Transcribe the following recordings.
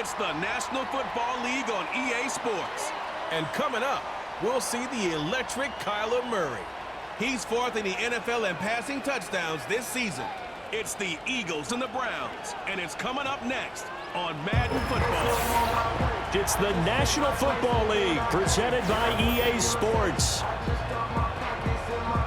It's the National Football League on EA Sports. And coming up, we'll see the electric Kyler Murray. He's fourth in the NFL in passing touchdowns this season. It's the Eagles and the Browns, and it's coming up next on Madden Football. It's the National Football League presented by EA Sports.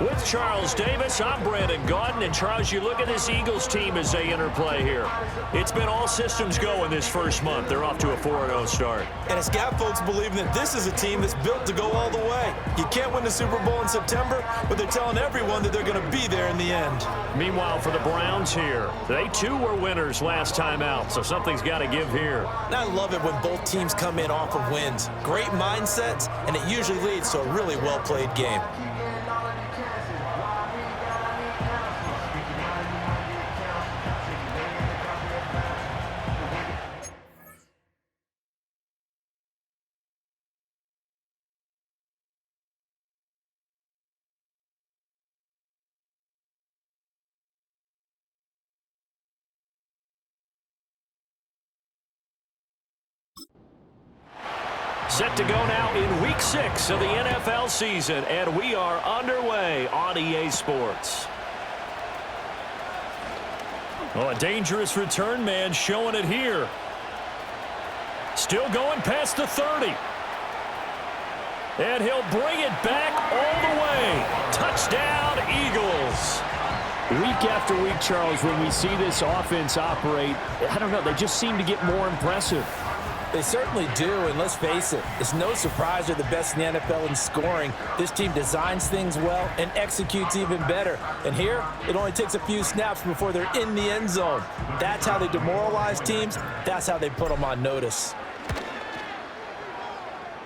With Charles Davis, I'm Brandon Gaudin. And Charles, you look at this Eagles team as they interplay here. It's been all systems go in this first month. They're off to a 4-0 start. And it's got folks believing that this is a team that's built to go all the way. You can't win the Super Bowl in September, but they're telling everyone that they're going to be there in the end. Meanwhile, for the Browns here, they too were winners last time out, so something's got to give here. And I love it when both teams come in off of wins. Great mindsets, and it usually leads to a really well-played game. Set to go now in Week 6 of the NFL season, and we are underway on EA Sports. Oh, a dangerous return man showing it here. Still going past the 30. And he'll bring it back all the way. Touchdown, Eagles. Week after week, Charles, when we see this offense operate, I don't know, they just seem to get more impressive. They certainly do, and let's face it, it's no surprise they're the best in the NFL in scoring. This team designs things well and executes even better. And here, it only takes a few snaps before they're in the end zone. That's how they demoralize teams. That's how they put them on notice.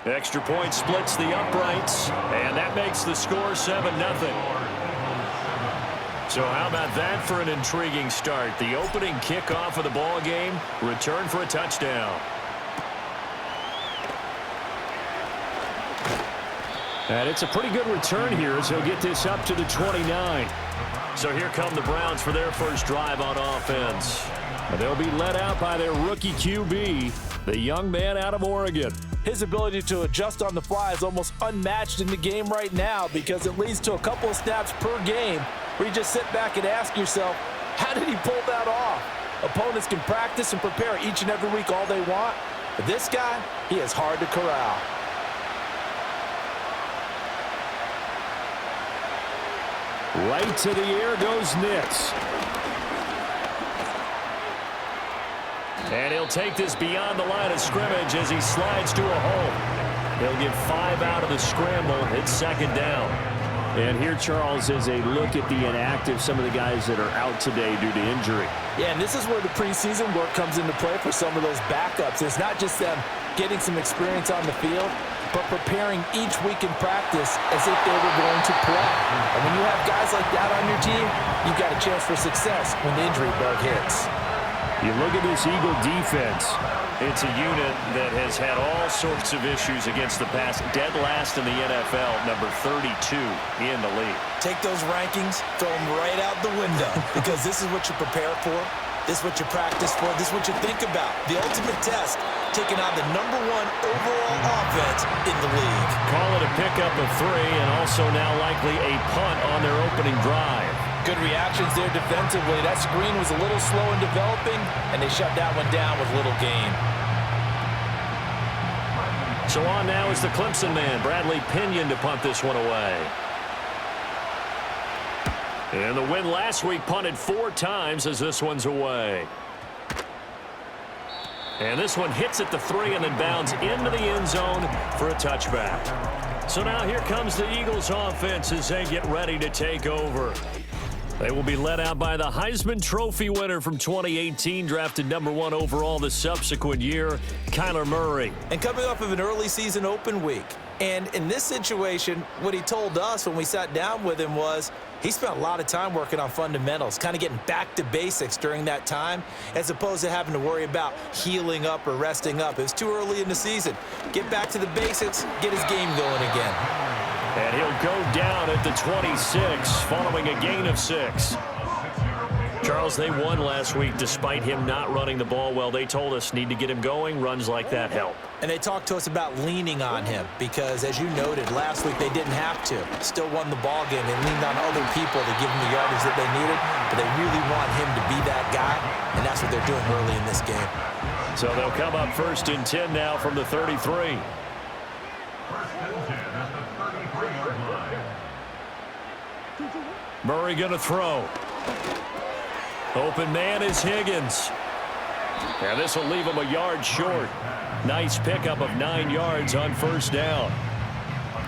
Extra point splits the uprights, and that makes the score 7-0. So how about that for an intriguing start? The opening kickoff of the ball game, return for a touchdown. And it's a pretty good return here as he'll get this up to the 29. So here come the Browns for their first drive on offense. And they'll be led out by their rookie QB, the young man out of Oregon. His ability to adjust on the fly is almost unmatched in the game right now because it leads to a couple of snaps per game where you just sit back and ask yourself, how did he pull that off? Opponents can practice and prepare each and every week all they want, but this guy, he is hard to corral. Right to the air goes Nitz. And he'll take this beyond the line of scrimmage as he slides to a hole. He'll get 5 out of the scramble. It's second down. And here, Charles, is a look at the inactive, some of the guys that are out today due to injury. Yeah, and this is where the preseason work comes into play for some of those backups. It's not just them getting some experience on the field, but preparing each week in practice as if they were going to play. And when you have guys like that on your team, you've got a chance for success when the injury bug hits. You look at this Eagle defense. It's a unit that has had all sorts of issues against the pass. Dead last in the NFL, number 32 in the league. Take those rankings, throw them right out the window because this is what you prepare for. This is what you practice for. This is what you think about. The ultimate test, taking on the #1 overall offense in the league. Call it a pickup of 3 and also now likely a punt on their opening drive. Good reactions there defensively. That screen was a little slow in developing, and they shut that one down with little gain. So on now is the Clemson man, Bradley Pinion, to punt this one away. And the win last week punted 4 times as this one's away. And this one hits at the 3 and then bounds into the end zone for a touchback. So now here comes the Eagles offense as they get ready to take over. They will be led out by the Heisman Trophy winner from 2018, drafted #1 overall the subsequent year, Kyler Murray. And coming off of an early season open week. And in this situation, what he told us when we sat down with him was he spent a lot of time working on fundamentals, kind of getting back to basics during that time, as opposed to having to worry about healing up or resting up. It was too early in the season. Get back to the basics, get his game going again. And he'll go down at the 26 following a gain of 6. Charles, they won last week despite him not running the ball well. They told us need to get him going. Runs like that help. And they talked to us about leaning on him because, as you noted, last week they didn't have to. Still won the ball game. They leaned on other people to give them the yardage that they needed, but they really want him to be that guy, and that's what they're doing early in this game. So they'll come up 1st and 10 now from the 33. Murray going to throw. Open man is Higgins. And this will leave him a yard short. Nice pickup of 9 yards on 1st down.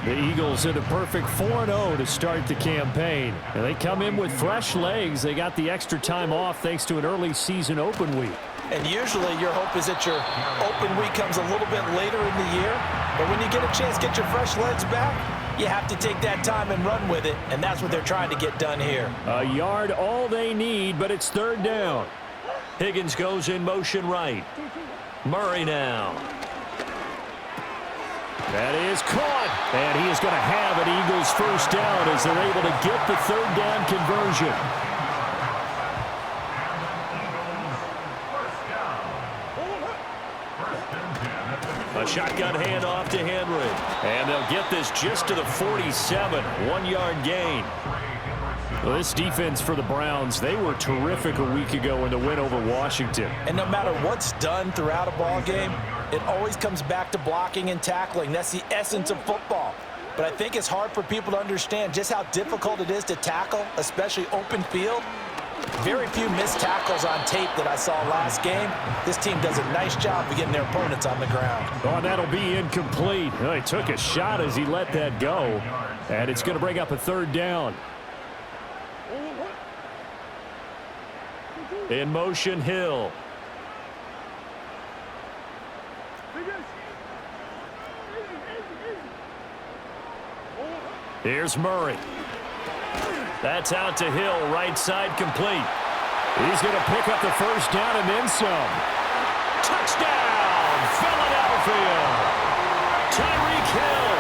The Eagles in a perfect 4-0 to start the campaign. And they come in with fresh legs. They got the extra time off thanks to an early season open week. And usually your hope is that your open week comes a little bit later in the year. But when you get a chance to get your fresh legs back, you have to take that time and run with it. And that's what they're trying to get done here. A yard all they need, but it's 3rd down. Higgins goes in motion right. Murray now. That is caught. And he is going to have an Eagles 1st down as they're able to get the 3rd down conversion. A shotgun handoff to Henry. And they'll get this just to the 47. 1-yard gain. Well, this defense for the Browns, they were terrific a week ago in the win over Washington. And no matter what's done throughout a ball game, it always comes back to blocking and tackling. That's the essence of football. But I think it's hard for people to understand just how difficult it is to tackle, especially open field. Very few missed tackles on tape that I saw last game. This team does a nice job of getting their opponents on the ground. Oh, that'll be incomplete. Oh, he took a shot as he let that go. And it's going to bring up a 3rd down. In motion, Hill. Here's Murray. That's out to Hill, right side complete. He's going to pick up the 1st down and then some. Touchdown, Philadelphia. Tyreek Hill,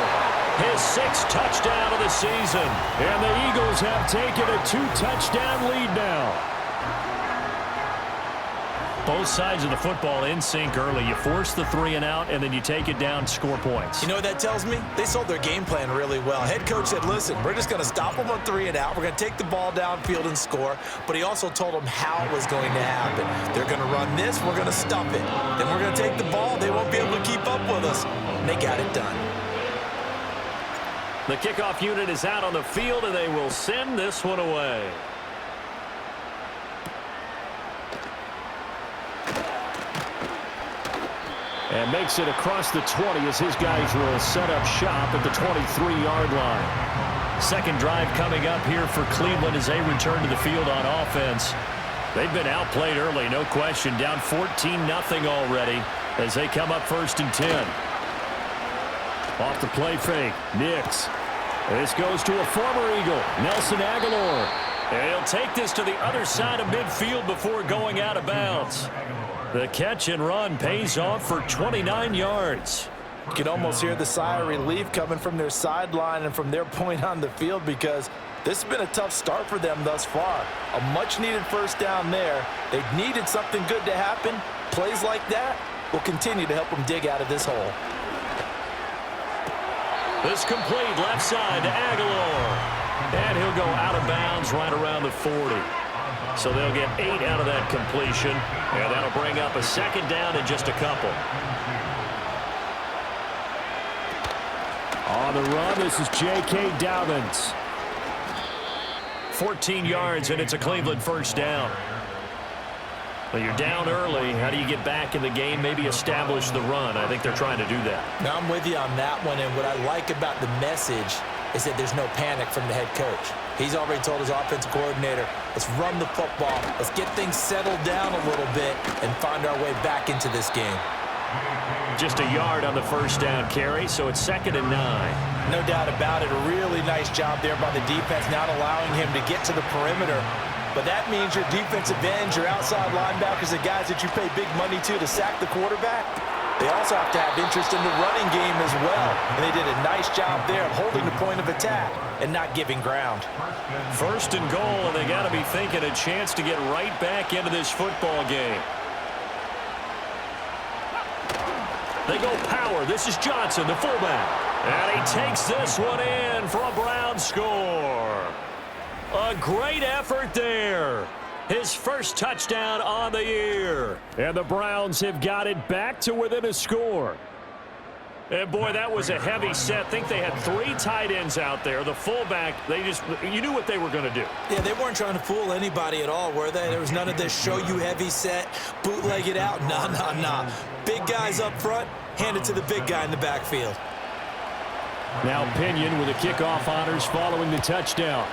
his 6th touchdown of the season. And the Eagles have taken a 2-touchdown lead now. Both sides of the football in sync early. You force the 3 and out, and then you take it down, score points. You know what that tells me? They sold their game plan really well. Head coach said, listen, we're just going to stop them on 3 and out. We're going to take the ball downfield and score. But he also told them how it was going to happen. They're going to run this. We're going to stop it. Then we're going to take the ball. They won't be able to keep up with us. And they got it done. The kickoff unit is out on the field, and they will send this one away. And makes it across the 20 as his guys will set up shop at the 23-yard line. Second drive coming up here for Cleveland as they return to the field on offense. They've been outplayed early, no question. Down 14-0 already as they come up 1st and 10. Off the play fake, Nix. This goes to a former Eagle, Nelson Aguilar. And he'll take this to the other side of midfield before going out of bounds. The catch and run pays off for 29 yards. You can almost hear the sigh of relief coming from their sideline and from their point on the field because this has been a tough start for them thus far. A much-needed 1st down there. They needed something good to happen. Plays like that will continue to help them dig out of this hole. This complete left side to Aguilar. And he'll go out of bounds right around the 40. So they'll get 8 out of that completion. And that'll bring up a 2nd down in just a couple. On the run, this is J.K. Dobbins. 14 yards, and it's a Cleveland 1st down. Well, you're down early. How do you get back in the game? Maybe establish the run. I think they're trying to do that. Now, I'm with you on that one, and what I like about the message is that there's no panic from the head coach. He's already told his offensive coordinator, let's run the football. Let's get things settled down a little bit and find our way back into this game. Just a yard on the 1st down carry, so it's 2nd and 9. No doubt about it. A really nice job there by the defense, not allowing him to get to the perimeter. But that means your defensive ends, your outside linebackers, the guys that you pay big money to sack the quarterback, They also have to have interest in the running game as well. And they did a nice job there of holding the point of attack and not giving ground. First and goal, and they got to be thinking a chance to get right back into this football game. They go power. This is Johnson, the fullback. And he takes this one in for a Brown score. A great effort there. His first touchdown on the year. And the Browns have got it back to within a score. And boy, that was a heavy set. I think they had 3 tight ends out there. The fullback, you knew what they were going to do. Yeah, they weren't trying to fool anybody at all, were they? There was none of this show you heavy set, bootleg it out. Nah. Big guys up front, hand it to the big guy in the backfield. Now Pinion with the kickoff honors following the touchdown.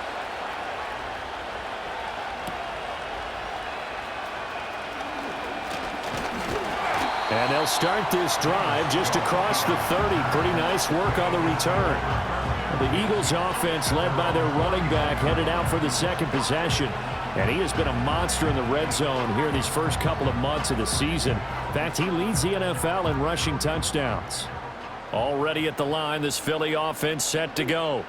And they'll start this drive just across the 30. Pretty nice work on the return. The Eagles offense led by their running back headed out for the second possession. And he has been a monster in the red zone here these first couple of months of the season. In fact, he leads the NFL in rushing touchdowns. Already at the line, this Philly offense set to go.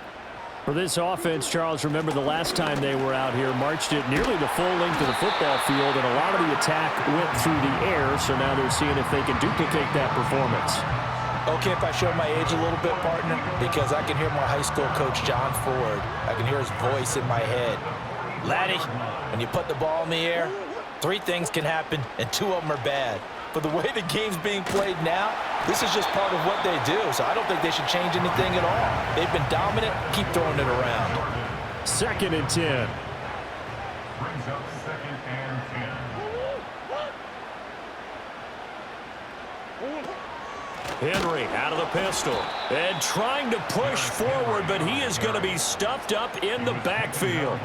For this offense, Charles, remember the last time they were out here, marched it nearly the full length of the football field, and a lot of the attack went through the air, so now they're seeing if they can duplicate that performance. Okay, if I show my age a little bit, partner, because I can hear my high school coach, John Ford. I can hear his voice in my head. Laddie, when you put the ball in the air, 3 things can happen, and 2 of them are bad. But the way the game's being played now, this is just part of what they do, so I don't think they should change anything at all. They've been dominant. Keep throwing it around. 2nd and 10. Brings up 2nd and 10. Henry out of the pistol and trying to push forward, but he is going to be stuffed up in the backfield.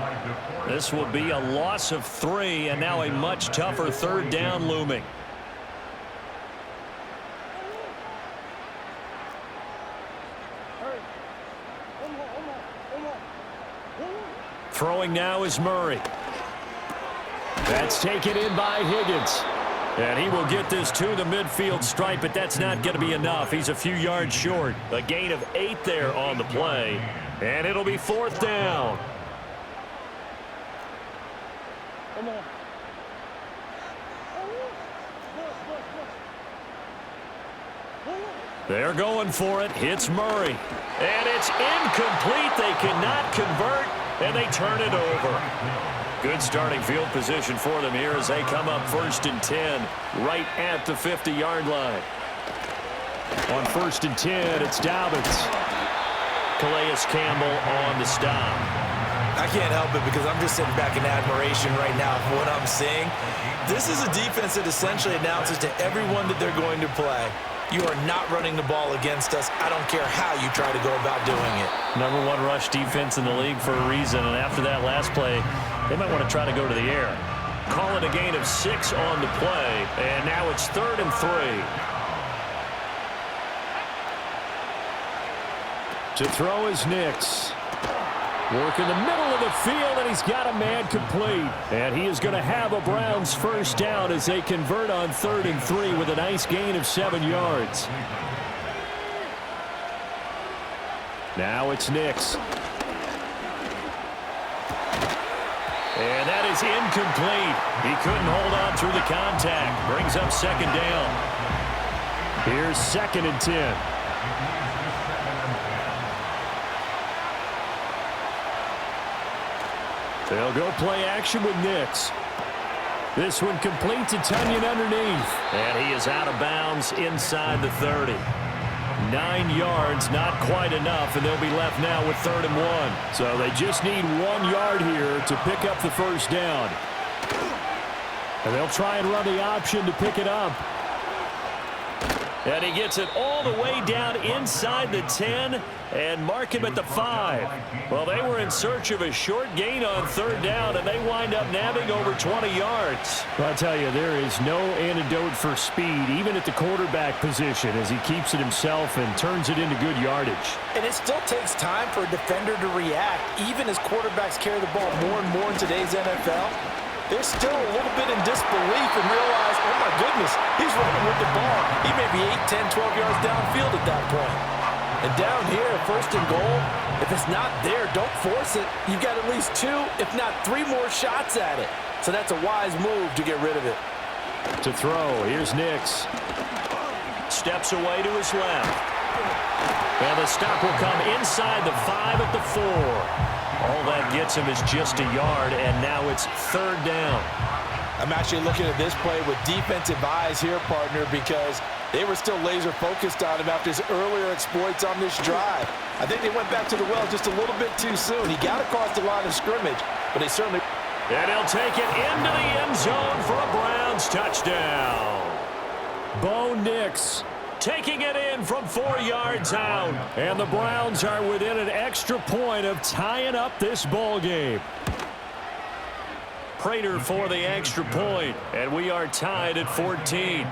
This will be a loss of 3, and now a much tougher 3rd down looming. Throwing now is Murray. That's taken in by Higgins. And he will get this to the midfield stripe, but that's not going to be enough. He's a few yards short. A gain of 8 there on the play. And it'll be 4th down. They're going for it. Hits Murray. And it's incomplete. They cannot convert, and they turn it over. Good starting field position for them here as they come up 1st and 10 right at the 50-yard line. On 1st and 10, it's Dobbins. Calais Campbell on the stop. I can't help it because I'm just sitting back in admiration right now of what I'm seeing. This is a defense that essentially announces to everyone that they're going to play, you are not running the ball against us. I don't care how you try to go about doing it. Number 1 rush defense in the league for a reason, and after that last play, they might want to try to go to the air. Call it a gain of 6 on the play, and now it's 3rd and 3. To throw is Nix. Work in the middle of the field, and he's got a man complete. And he is going to have a Browns 1st down as they convert on 3rd and 3 with a nice gain of 7 yards. Now it's Nix. And that is incomplete. He couldn't hold on through the contact. Brings up 2nd down. Here's 2nd and 10. They'll go play action with Nix. This one complete to Tunyon underneath. And he is out of bounds inside the 30. 9 yards, not quite enough, and they'll be left now with 3rd and 1. So they just need 1 yard here to pick up the 1st down. And they'll try and run the option to pick it up. And he gets it all the way down inside the 10 and mark him at the 5. Well, they were in search of a short gain on 3rd down, and they wind up nabbing over 20 yards. Well, I tell you, there is no antidote for speed, even at the quarterback position, as he keeps it himself and turns it into good yardage. And it still takes time for a defender to react, even as quarterbacks carry the ball more and more in today's NFL. they're still a little bit in disbelief and realize, oh my goodness, he's running with the ball. He may be 8, 10, 12 yards downfield at that point. And down here, first and goal, if it's not there, don't force it. You've got at least 2, if not 3 more shots at it. So that's a wise move to get rid of it. To throw, here's Nix. Steps away to his left. And the stop will come inside the 5 at the 4. All that gets him is just a yard, and now it's 3rd down. I'm actually looking at this play with defensive eyes here, partner, because they were still laser focused on him after his earlier exploits on this drive. I think they went back to the well just a little bit too soon. He got across the line of scrimmage, but they certainly... And he'll take it into the end zone for a Browns touchdown. Bo Nix taking it in from 4 yards out. And the Browns are within an extra point of tying up this ball game. Prater for the extra point, and we are tied at 14.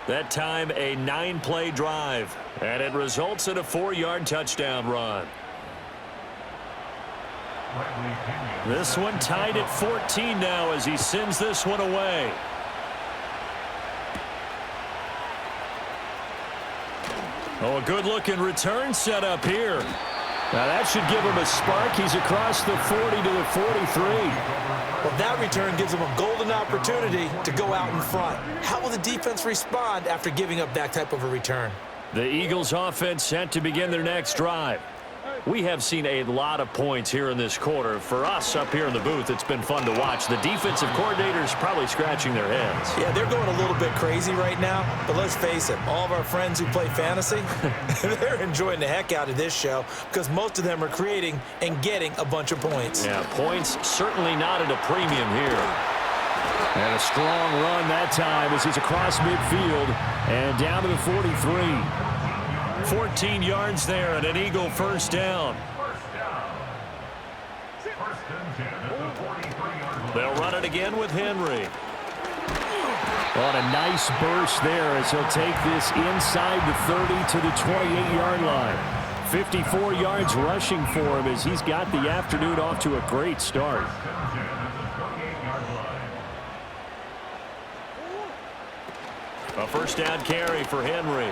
That time a 9-play drive, and it results in a 4-yard touchdown run. This one tied at 14 now as he sends this one away. Oh, a good-looking return set up here. Now that should give him a spark. He's across the 40 to the 43. Well, that return gives him a golden opportunity to go out in front. How will the defense respond after giving up that type of a return? The Eagles offense set to begin their next drive. We have seen a lot of points here in this quarter. For us up here in the booth, it's been fun to watch. The defensive coordinators probably scratching their heads. Yeah, they're going a little bit crazy right now, but let's face it, all of our friends who play fantasy, they're enjoying the heck out of this show because most of them are creating and getting a bunch of points. Yeah, points certainly not at a premium here. And a strong run that time as he's across midfield and down to the 43. 14 yards there and an Eagle first down. They'll run it again with Henry. On a nice burst there as he'll take this inside the 30 to the 28-yard line. 54 yards rushing for him as he's got the afternoon off to a great start. A first down carry for Henry.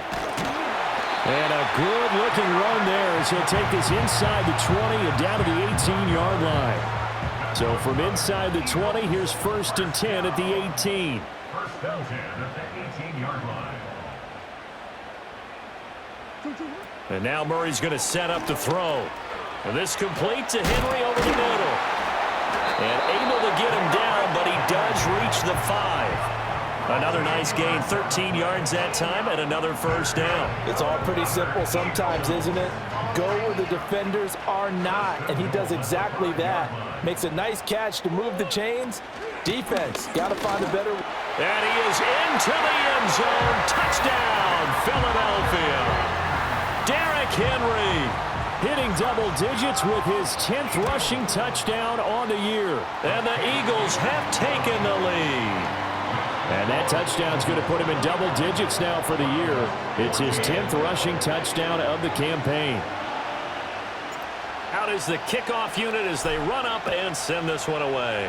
And a good-looking run there as he'll take this inside the 20 and down to the 18-yard line. So from inside the 20, here's 1st and 10 at the 18. 1st and 10 at the 18-yard line. And now Murray's going to set up the throw. And this complete to Henry over the middle. And able to get him down, but he does reach the 5. Another nice gain, 13 yards that time, and another first down. It's all pretty simple sometimes, isn't it? Go where the defenders are not, and he does exactly that. Makes a nice catch to move the chains. Defense, got to find a better... And he is into the end zone. Touchdown, Philadelphia. Derrick Henry hitting double digits with his 10th rushing touchdown on the year. And the Eagles have taken the lead. And that touchdown's going to put him in double digits now for the year. It's his 10th rushing touchdown of the campaign. Out is the kickoff unit as they run up and send this one away.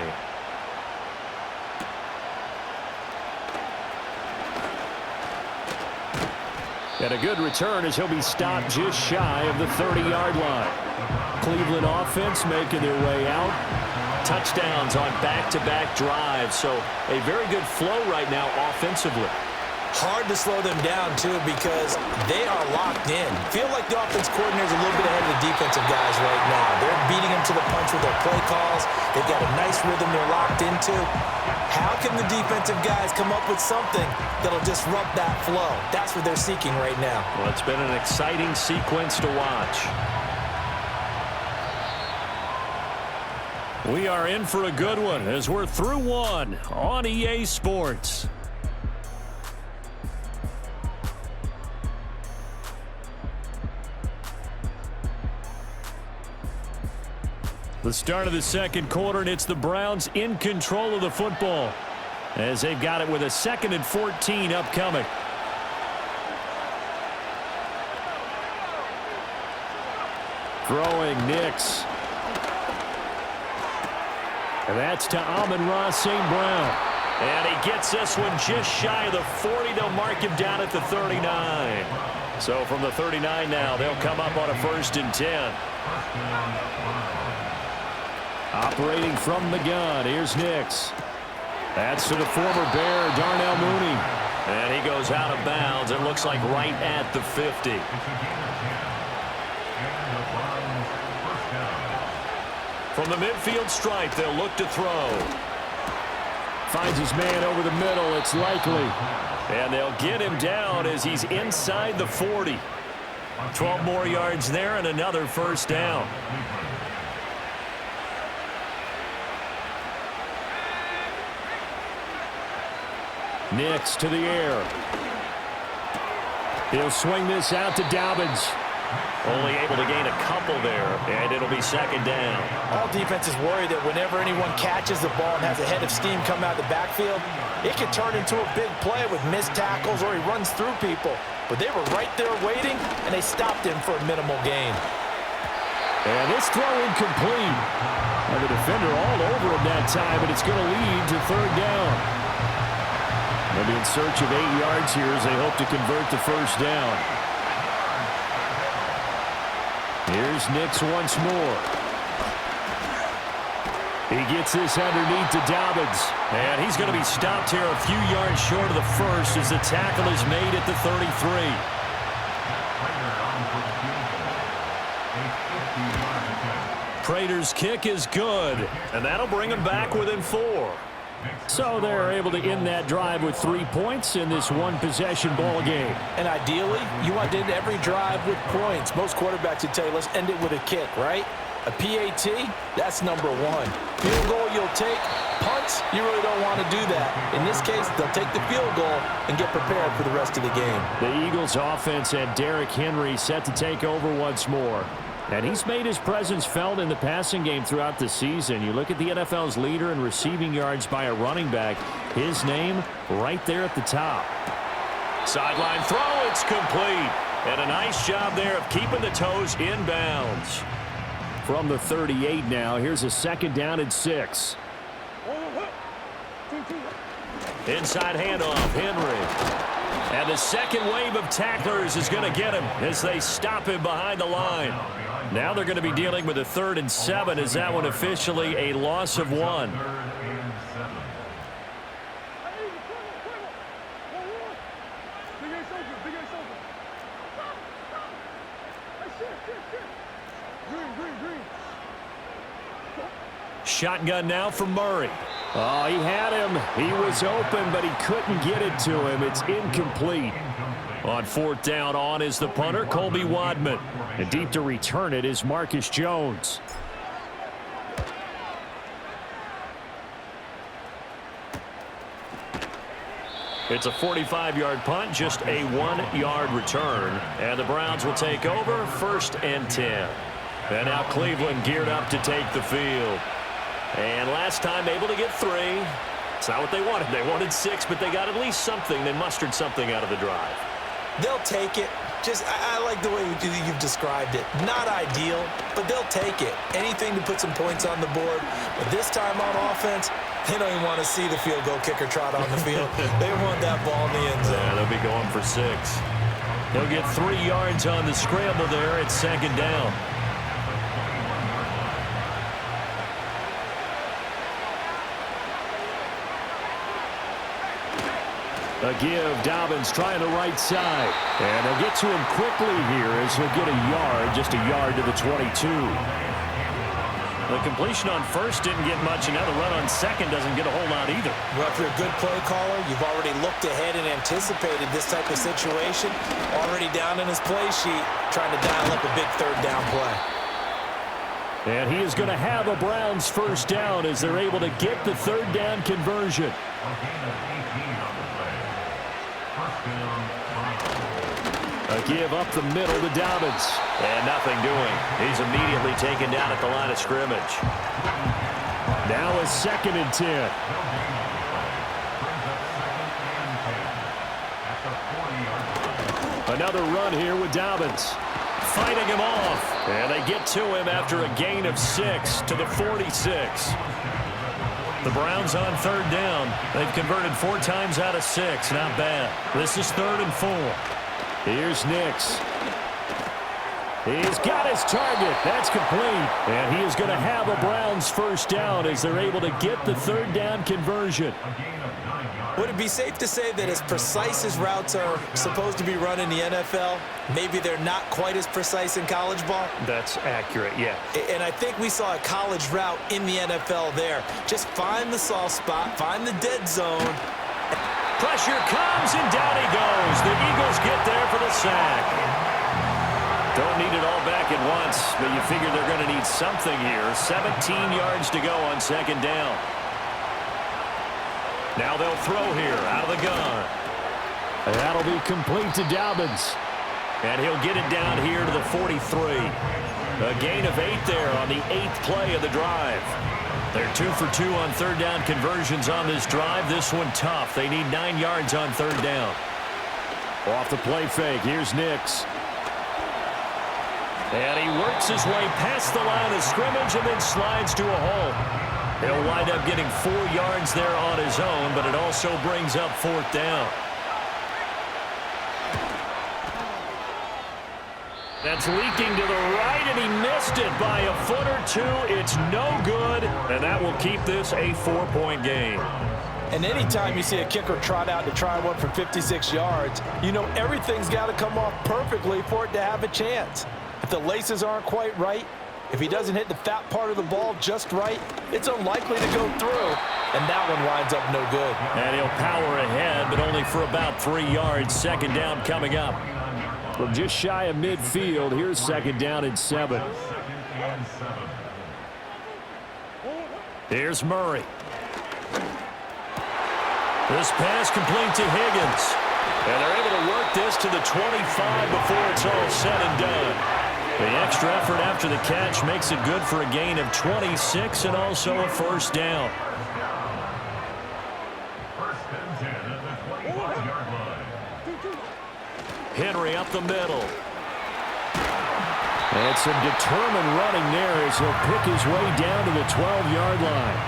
And a good return as he'll be stopped just shy of the 30-yard line. Cleveland offense making their way out. Touchdowns on back-to-back drives, so a very good flow right now offensively. Hard to slow them down, too, because they are locked in. Feel like the offense coordinator's a little bit ahead of the defensive guys right now. They're beating them to the punch with their play calls. They've got a nice rhythm they're locked into. How can the defensive guys come up with something that'll disrupt that flow? That's what they're seeking right now. Well, it's been an exciting sequence to watch. We are in for a good one as we're through one on EA Sports. The start of the second quarter, and it's the Browns in control of the football as they've got it with a 2nd and 14 upcoming. Throwing Nix. And that's to Amon-Ra St. Brown. And he gets this one just shy of the 40. They'll mark him down at the 39. So from the 39 now, they'll come up on a 1st and 10. Operating from the gun, here's Nix. That's to the former Bear, Darnell Mooney. And he goes out of bounds. It looks like right at the 50. From the midfield stripe, they'll look to throw. Finds his man over the middle. It's Likely. And they'll get him down as he's inside the 40. 12 more yards there and another 1st down. Nix to the air. He'll swing this out to Dobbins. Only able to gain a couple there, and it'll be 2nd down. All defenses worry that whenever anyone catches the ball and has a head of steam come out of the backfield, it could turn into a big play with missed tackles or he runs through people. But they were right there waiting, and they stopped him for a minimal gain. And this throw incomplete. And the defender all over him that time, and it's going to lead to 3rd down. They'll be in search of 8 yards here as they hope to convert the 1st down. Here's Nix once more. He gets this underneath to Dobbins. And he's going to be stopped here a few yards short of the 1st as the tackle is made at the 33. Prater's kick is good, and that'll bring him back within 4. So they're able to end that drive with 3 points in this one-possession ball game. And ideally, you want to end every drive with points. Most quarterbacks would tell you, let's end it with a kick, right? A PAT, that's number 1. Field goal you'll take. Punts, you really don't want to do that. In this case, they'll take the field goal and get prepared for the rest of the game. The Eagles offense had Derrick Henry set to take over once more. And he's made his presence felt in the passing game throughout the season. You look at the NFL's leader in receiving yards by a running back. His name right there at the top. Sideline throw, it's complete. And a nice job there of keeping the toes in bounds. From the 38 now, here's a 2nd down and 6. Inside handoff, Henry. And the second wave of tacklers is going to get him as they stop him behind the line. Now they're going to be dealing with a 3rd and 7. Is that one officially a loss of 1? Shotgun now for Murray. Oh, he had him. He was open, but he couldn't get it to him. It's incomplete. On 4th down, on is the punter, Colby Wadman. And deep to return it is Marcus Jones. It's a 45-yard punt, just a 1-yard return. And the Browns will take over 1st and 10. And now Cleveland geared up to take the field. And last time able to get 3. It's not what they wanted. They wanted 6, but they got at least something. They mustered something out of the drive. They'll take it. I like the way you've described it. Not ideal, but they'll take it. Anything to put some points on the board. But this time on offense, they don't even want to see the field goal kicker trot on the field. They want that ball in the end zone. Yeah, they'll be going for 6. They'll get 3 yards on the scramble there at 2nd down. A give, Dobbins trying the right side. And they'll get to him quickly here as he'll get a yard, just a yard to the 22. The completion on 1st didn't get much, and now the run on 2nd doesn't get a whole lot either. Well, if you're a good play caller, you've already looked ahead and anticipated this type of situation. Already down in his play sheet, trying to dial up a big 3rd down play. And he is going to have a Browns 1st down as they're able to get the 3rd down conversion. A give up the middle to Dobbins. And nothing doing. He's immediately taken down at the line of scrimmage. Now a 2nd and 10. Another run here with Dobbins. Fighting him off. And they get to him after a gain of 6 to the 46. The Browns on third down. They've converted 4 times out of 6. Not bad. This is 3rd and 4. Here's Nix. He's got his target. That's complete. And he is going to have a Browns first down as they're able to get the 3rd down conversion. Would it be safe to say that as precise as routes are supposed to be run in the NFL, maybe they're not quite as precise in college ball? That's accurate, yeah. And I think we saw a college route in the NFL there. Just find the soft spot, find the dead zone. Pressure comes, and down he goes. The Eagles get there for the sack. Don't need it all back at once, but you figure they're going to need something here. 17 yards to go on 2nd down. Now they'll throw here out of the gun. That'll be complete to Dobbins. And he'll get it down here to the 43. A gain of 8 there on the 8th play of the drive. They're 2 for 2 on 3rd down conversions on this drive. This one tough. They need 9 yards on 3rd down. Off the play fake, here's Nix. And he works his way past the line of scrimmage and then slides to a hole. He'll wind up getting 4 yards there on his own, but it also brings up 4th down. That's leaking to the right, and he missed it by a foot or 2. It's no good, and that will keep this a 4-point game. And anytime you see a kicker trot out to try one for 56 yards, you know everything's got to come off perfectly for it to have a chance. If the laces aren't quite right, if he doesn't hit the fat part of the ball just right, it's unlikely to go through, and that one winds up no good. And he'll power ahead, but only for about 3 yards. 2nd down coming up. From just shy of midfield, here's 2nd down and 7. Here's Murray. This pass complete to Higgins. And they're able to work this to the 25 before it's all said and done. The extra effort after the catch makes it good for a gain of 26 and also a 1st down. 1st and 10 at the 25-yard line. Henry up the middle. And some determined running there as he'll pick his way down to the 12-yard line.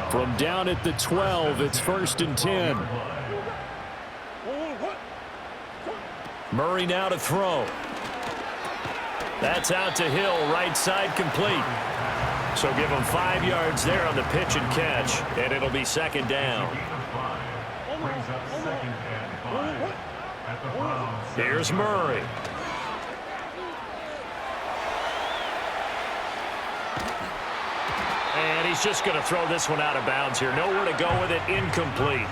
From down at the 12, it's 1st and 10. Murray now to throw. That's out to Hill, right side complete. So give him 5 yards there on the pitch and catch, and it'll be 2nd down. Brings up 2nd and 5 at the Browns. Here's Murray. And he's just going to throw this one out of bounds here. Nowhere to go with it, incomplete.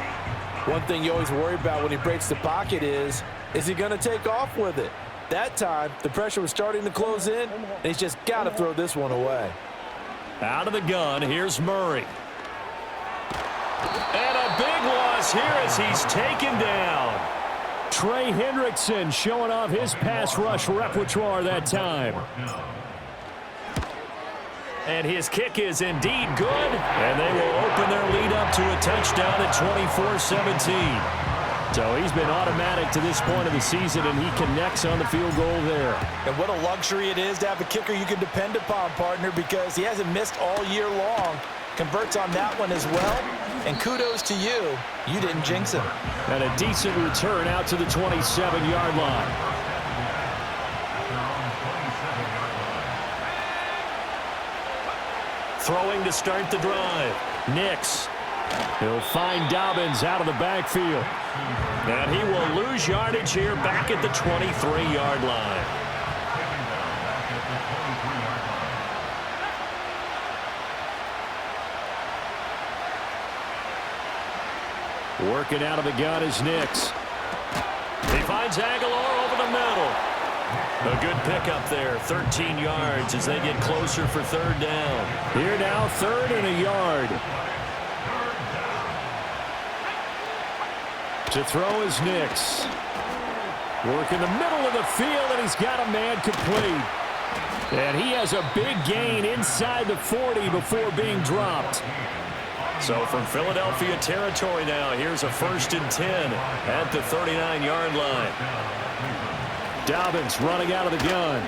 One thing you always worry about when he breaks the pocket is he going to take off with it? That time, the pressure was starting to close in, and he's just got to throw this one away. Out of the gun, here's Murray. And a big loss here as he's taken down. Trey Hendrickson showing off his pass rush repertoire that time. And his kick is indeed good, and they will open their lead up to a touchdown at 24-17. So he's been automatic to this point of the season, and he connects on the field goal there. And what a luxury it is to have a kicker you can depend upon, partner, because he hasn't missed all year long. Converts on that one as well. And kudos to you. You didn't jinx him. And a decent return out to the 27-yard line. Throwing to start the drive. Nix. He'll find Dobbins out of the backfield. And he will lose yardage here back at the 23-yard line. Working out of the gun is Nix. He finds Aguilar over the middle. A good pickup there, 13 yards as they get closer for 3rd down. Here now, 3rd and a yard. To throw is Nix. Work in the middle of the field, and he's got a man complete. And he has a big gain inside the 40 before being dropped. So from Philadelphia territory now, here's a 1st and 10 at the 39-yard line. Dobbins running out of the gun.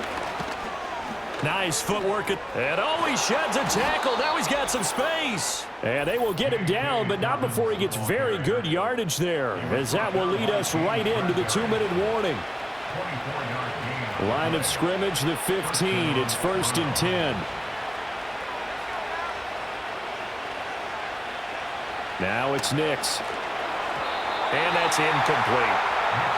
Nice footwork. And oh, he sheds a tackle. Now he's got some space. And they will get him down, but not before he gets very good yardage there, as that will lead us right into the 2-minute warning. Line of scrimmage, the 15. It's 1st and 10. Now it's Nix. And that's incomplete.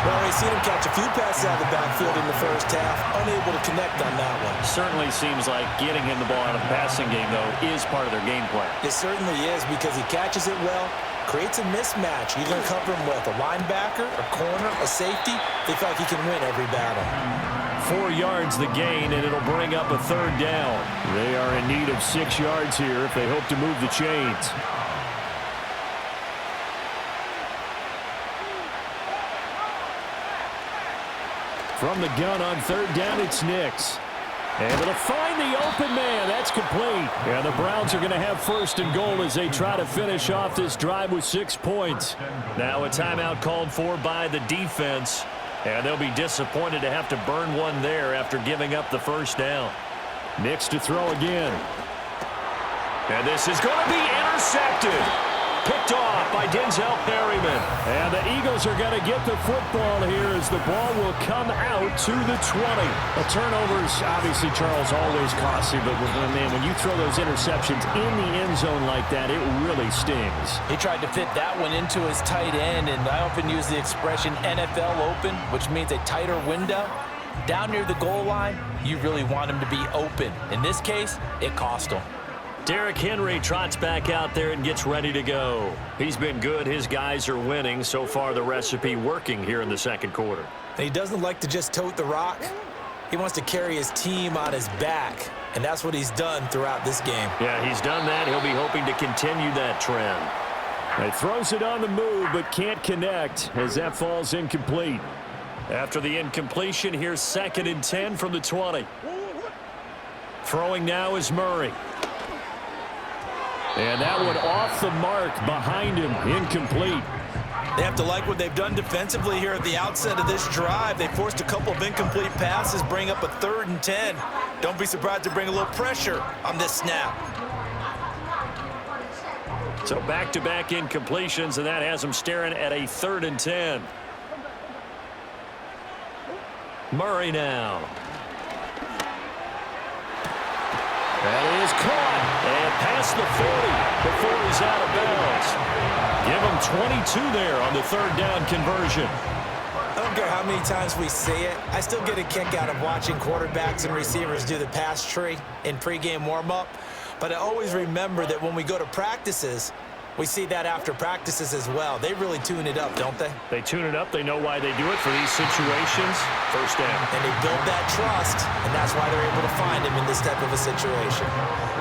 Well, we've seen him catch a few passes out of the backfield in the first half, unable to connect on that one. Certainly seems like getting him the ball out of the passing game, though, is part of their game plan. It certainly is, because he catches it well, creates a mismatch. You're going to cover him with a linebacker, a corner, a safety. They feel like he can win every battle. 4 yards the gain, and it'll bring up a 3rd down. They are in need of 6 yards here if they hope to move the chains. From the gun on 3rd down, it's Nix. And it'll find the open man. That's complete. And the Browns are going to have 1st and goal as they try to finish off this drive with 6 points. Now a timeout called for by the defense. And they'll be disappointed to have to burn one there after giving up the 1st down. Nix to throw again. And this is going to be intercepted. Picked off by Denzel Perryman. And the Eagles are going to get the football here as the ball will come out to the 20. A turnover's obviously, Charles, always costly, but man, when you throw those interceptions in the end zone like that, it really stings. He tried to fit that one into his tight end, and I often use the expression NFL open, which means a tighter window. Down near the goal line, you really want him to be open. In this case, it cost him. Derrick Henry trots back out there and gets ready to go. He's been good. His guys are winning. So far, the recipe working here in the 2nd quarter. And he doesn't like to just tote the rock. He wants to carry his team on his back, and that's what he's done throughout this game. Yeah, he's done that. He'll be hoping to continue that trend. He throws it on the move, but can't connect as that falls incomplete. After the incompletion, here's 2nd and 10 from the 20. Throwing now is Murray. And that one off the mark behind him, incomplete. They have to like what they've done defensively here at the outset of this drive. They forced a couple of incomplete passes, bring up a 3rd and 10. Don't be surprised to bring a little pressure on this snap. So back-to-back incompletions, and that has them staring at a 3rd and 10. Murray now. That is caught. And past the 40 before he's out of bounds. Give him 22 there on the 3rd down conversion. I don't care how many times we see it. I still get a kick out of watching quarterbacks and receivers do the pass tree in pregame warm-up. But I always remember that when we go to practices, we see that after practices as well. They really tune it up, don't they? They tune it up. They know why they do it for these situations. 1st down. And they build that trust, and that's why they're able to find him in this type of a situation.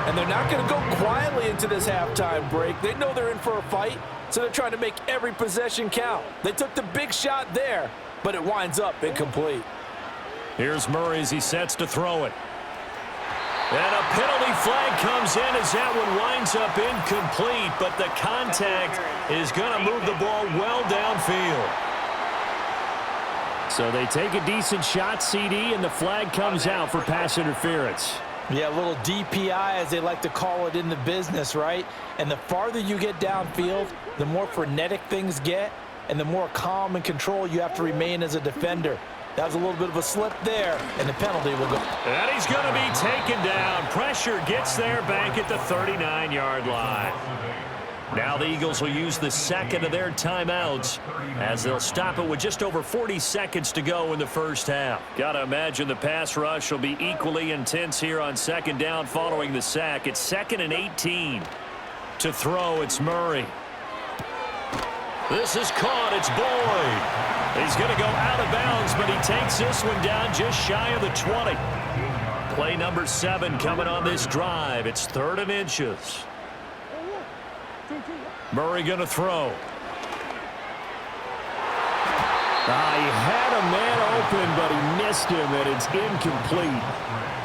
And they're not going to go quietly into this halftime break. They know they're in for a fight, so they're trying to make every possession count. They took the big shot there, but it winds up incomplete. Here's Murray as he sets to throw it. And a penalty flag comes in as that one winds up incomplete, but the contact is going to move the ball well downfield. So they take a decent shot, CD, and the flag comes out for pass interference. Yeah, a little DPI, as they like to call it in the business, right? And the farther you get downfield, the more frenetic things get, and the more calm and control you have to remain as a defender. That was a little bit of a slip there, and the penalty will go. And he's going to be taken down. Pressure gets there back at the 39-yard line. Now the Eagles will use the 2nd of their timeouts as they'll stop it with just over 40 seconds to go in the 1st half. Got to imagine the pass rush will be equally intense here on 2nd down following the sack. It's 2nd and 18. To throw, it's Murray. This is caught. It's Boyd. He's going to go out of bounds, but he takes this one down just shy of the 20. Play number 7 coming on this drive. It's 3rd and inches. Murray going to throw. He had a man open, but he missed him, and it's incomplete.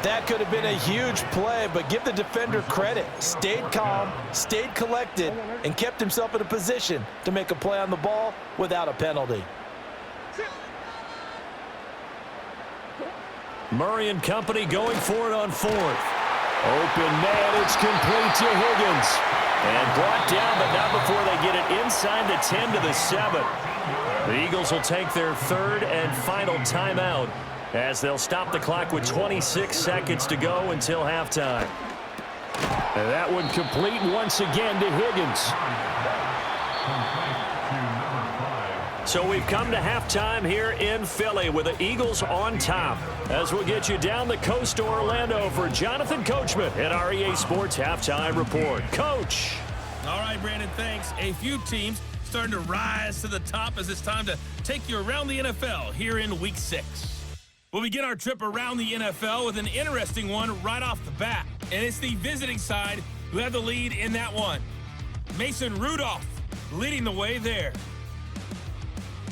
That could have been a huge play, but give the defender credit. Stayed calm, stayed collected, and kept himself in a position to make a play on the ball without a penalty. Murray and company going for it on fourth. Open man, it's complete to Higgins. And brought down, but not before they get it inside the 10 to the 7. The Eagles will take their third and final timeout as they'll stop the clock with 26 seconds to go until halftime. And that one complete once again to Higgins. So we've come to halftime here in Philly with the Eagles on top. As we'll get you down the coast to Orlando for Jonathan Coachman at our EA Sports Halftime Report. Coach. All right, Brandon, thanks. A few teams starting to rise to the top as it's time to take you around the NFL here in Week 6. We'll begin our trip around the NFL with an interesting one right off the bat. And it's the visiting side who have the lead in that one. Mason Rudolph leading the way there.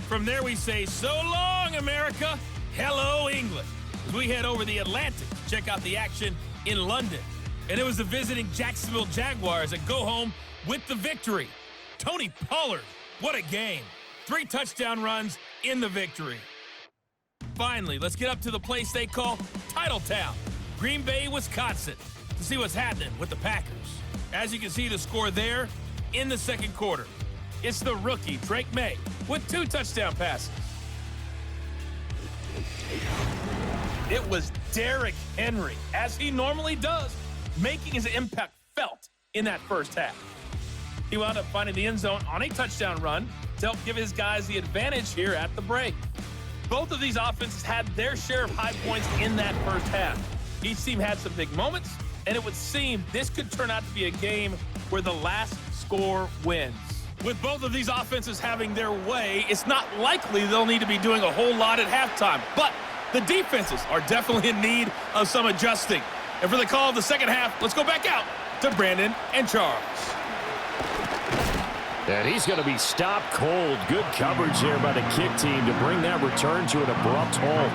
From there, we say, so long, America. Hello, England. As we head over the Atlantic to check out the action in London. And it was the visiting Jacksonville Jaguars that go home with the victory. Tony Pollard, what a game. 3 touchdown runs in the victory. Finally, let's get up to the place they call Titletown, Green Bay, Wisconsin, to see what's happening with the Packers. As you can see, the score there in the second quarter. It's the rookie, Drake May, with 2 touchdown passes. It was Derrick Henry, as he normally does, making his impact felt in that first half. He wound up finding the end zone on a touchdown run to help give his guys the advantage here at the break. Both of these offenses had their share of high points in that first half. Each team had some big moments, and it would seem this could turn out to be a game where the last score wins. With both of these offenses having their way, it's not likely they'll need to be doing a whole lot at halftime. But the defenses are definitely in need of some adjusting. And for the call of the second half, let's go back out to Brandon and Charles. And he's going to be stopped cold. Good coverage there by the kick team to bring that return to an abrupt halt.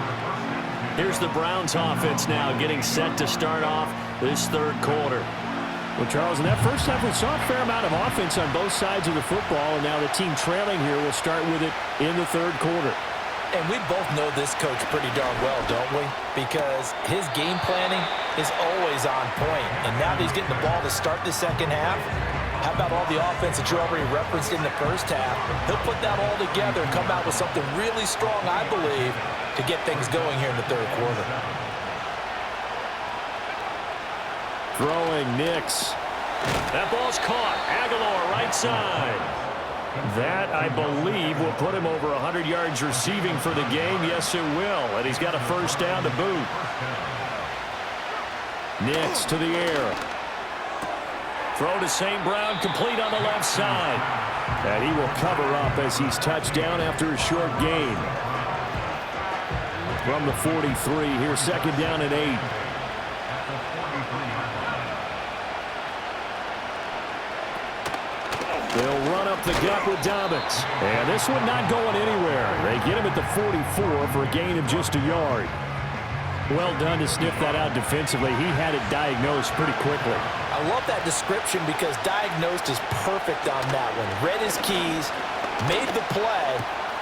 Here's the Browns offense now getting set to start off this third quarter. Well, Charles, in that first half, we saw a fair amount of offense on both sides of the football, and now the team trailing here will start with it in the third quarter. And we both know this coach pretty darn well, don't we? Because his game planning is always on point. And now that he's getting the ball to start the second half, how about all the offense that you already referenced in the first half? He'll put that all together and come out with something really strong, I believe, to get things going here in the third quarter. Throwing Nix. That ball's caught. Aguilar right side. That, I believe, will put him over 100 yards receiving for the game. Yes, it will. And he's got a first down to boot. Nix to the air. Throw to St. Brown, complete on the left side. And he will cover up as he's touched down after a short gain. From the 43, here's second down and 8. They'll run up the gut with Dobbins. And this one not going anywhere. They get him at the 44 for a gain of just a yard. Well done to sniff that out defensively. He had it diagnosed pretty quickly. I love that description because diagnosed is perfect on that one. Read his keys, made the play,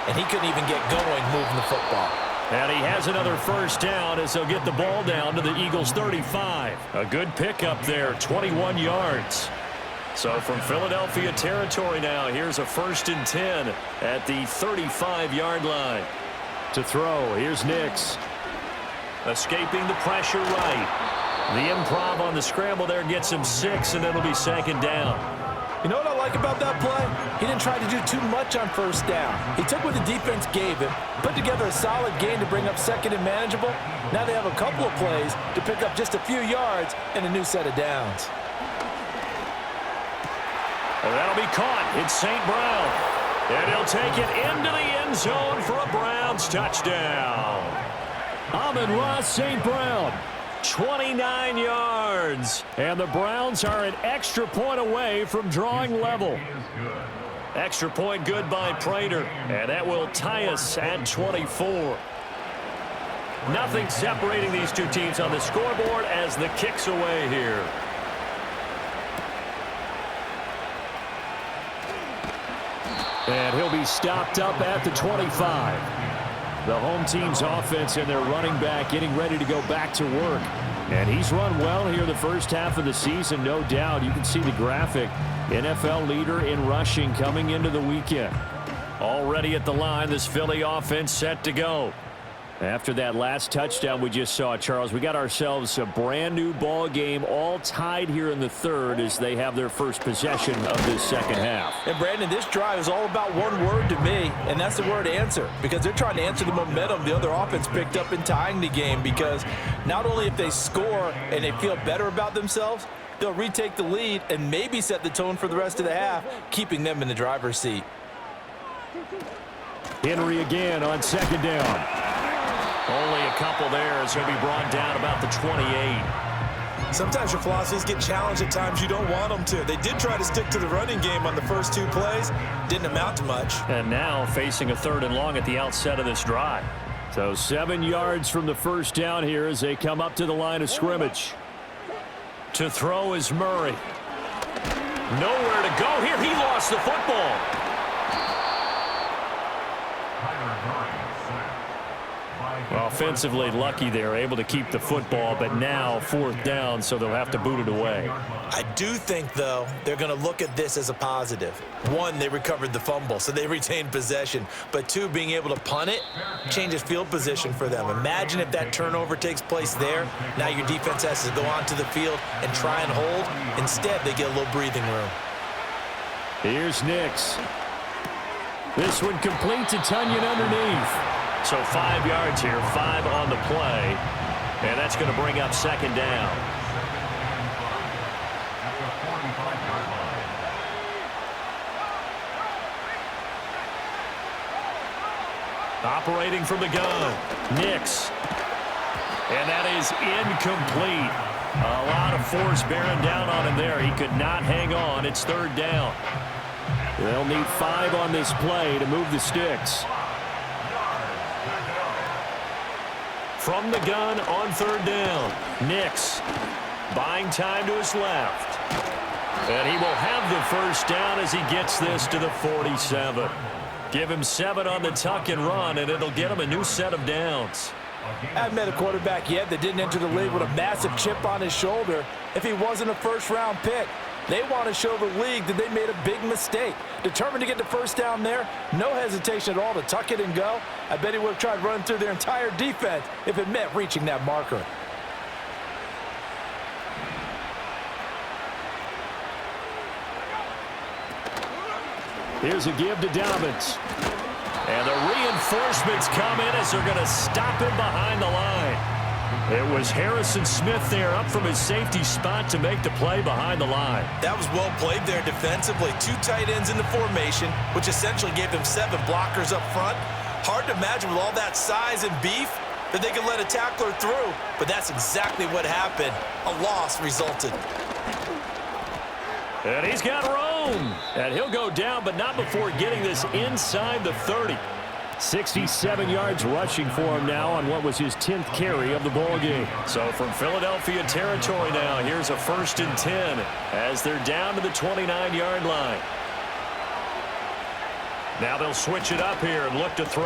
and he couldn't even get going moving the football. And he has another first down as they'll get the ball down to the Eagles' 35. A good pickup there, 21 yards. So from Philadelphia territory now, here's a 1st and 10 at the 35-yard line. To throw, here's Nix. Escaping the pressure right. The improv on the scramble there gets him 6, and it'll be second down. You know what I like about that play? He didn't try to do too much on first down. He took what the defense gave him, put together a solid gain to bring up second and manageable. Now they have a couple of plays to pick up just a few yards and a new set of downs. And that'll be caught. It's St. Brown. And he'll take it into the end zone for a Browns touchdown. Amon-Ra St. Brown. 29 yards. And the Browns are an extra point away from drawing level. Extra point good by Prater. And that will tie us at 24. Nothing separating these two teams on the scoreboard as the kick's away here. And he'll be stopped up at the 25. The home team's offense and their running back getting ready to go back to work. And he's run well here the first half of the season, no doubt. You can see the graphic. NFL leader in rushing coming into the weekend. Already at the line, this Philly offense set to go. After that last touchdown we just saw, Charles, we got ourselves a brand new ball game, all tied here in the third as they have their first possession of this second half. And Brandon, this drive is all about one word to me, and that's the word answer, because they're trying to answer the momentum the other offense picked up in tying the game, because not only if they score and they feel better about themselves, they'll retake the lead and maybe set the tone for the rest of the half, keeping them in the driver's seat. Henry again on second down. Only a couple there as he'll be brought down about the 28. Sometimes your philosophies get challenged at times you don't want them to. They did try to stick to the running game on the first 2 plays. Didn't amount to much. And now facing a 3rd and long at the outset of this drive. So 7 yards from the first down here as they come up to the line of scrimmage. To throw is Murray. Nowhere to go here. He lost the football. Offensively lucky they're able to keep the football, but now 4th down, so they'll have to boot it away. I do think, though, they're going to look at this as a positive. 1, they recovered the fumble, so they retained possession. But 2, being able to punt it changes field position for them. Imagine if that turnover takes place there. Now your defense has to go onto the field and try and hold. Instead, they get a little breathing room. Here's Nix. This one complete to Tunyon underneath. So 5 yards here, 5 on the play, and that's going to bring up second down. Operating from the gun, Nix. And that is incomplete. A lot of force bearing down on him there. He could not hang on. It's 3rd down. They'll need 5 on this play to move the sticks. From the gun on 3rd down, Nix buying time to his left. And he will have the first down as he gets this to the 47. Give him 7 on the tuck and run, and it'll get him a new set of downs. I haven't met a quarterback yet that didn't enter the league with a massive chip on his shoulder if he wasn't a first-round pick. They want to show the league that they made a big mistake. Determined to get the first down there, no hesitation at all to tuck it and go. I bet he would have tried running through their entire defense if it meant reaching that marker. Here's a give to Dobbins. And the reinforcements come in as they're going to stop him behind the line. It was Harrison Smith there up from his safety spot to make the play behind the line. That was well played there defensively. 2 tight ends in the formation, which essentially gave them 7 blockers up front. Hard to imagine with all that size and beef that they could let a tackler through, but that's exactly what happened. A loss resulted. And he's got room. And he'll go down, but not before getting this inside the 30. 67 yards rushing for him now on what was his 10th carry of the ball game. So from Philadelphia territory now, here's a 1st and 10 as they're down to the 29-yard line. Now they'll switch it up here and look to throw.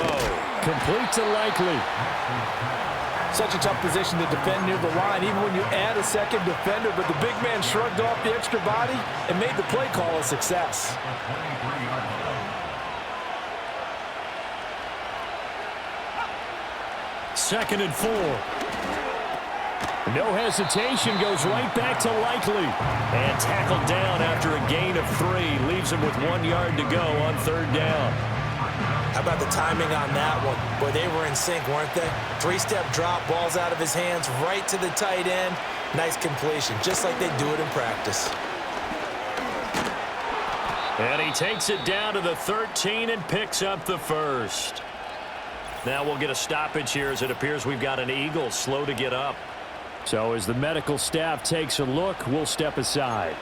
Complete to Likely. Such a tough position to defend near the line, even when you add a second defender, but the big man shrugged off the extra body and made the play call a success. Second and 4. No hesitation, goes right back to Likely. And tackled down after a gain of 3. Leaves him with 1 yard to go on 3rd down. How about the timing on that one? Boy, they were in sync, weren't they? 3-step drop, balls out of his hands, right to the tight end. Nice completion, just like they do it in practice. And he takes it down to the 13 and picks up the first. Now we'll get a stoppage here as it appears we've got an Eagle slow to get up. So as the medical staff takes a look, we'll step aside.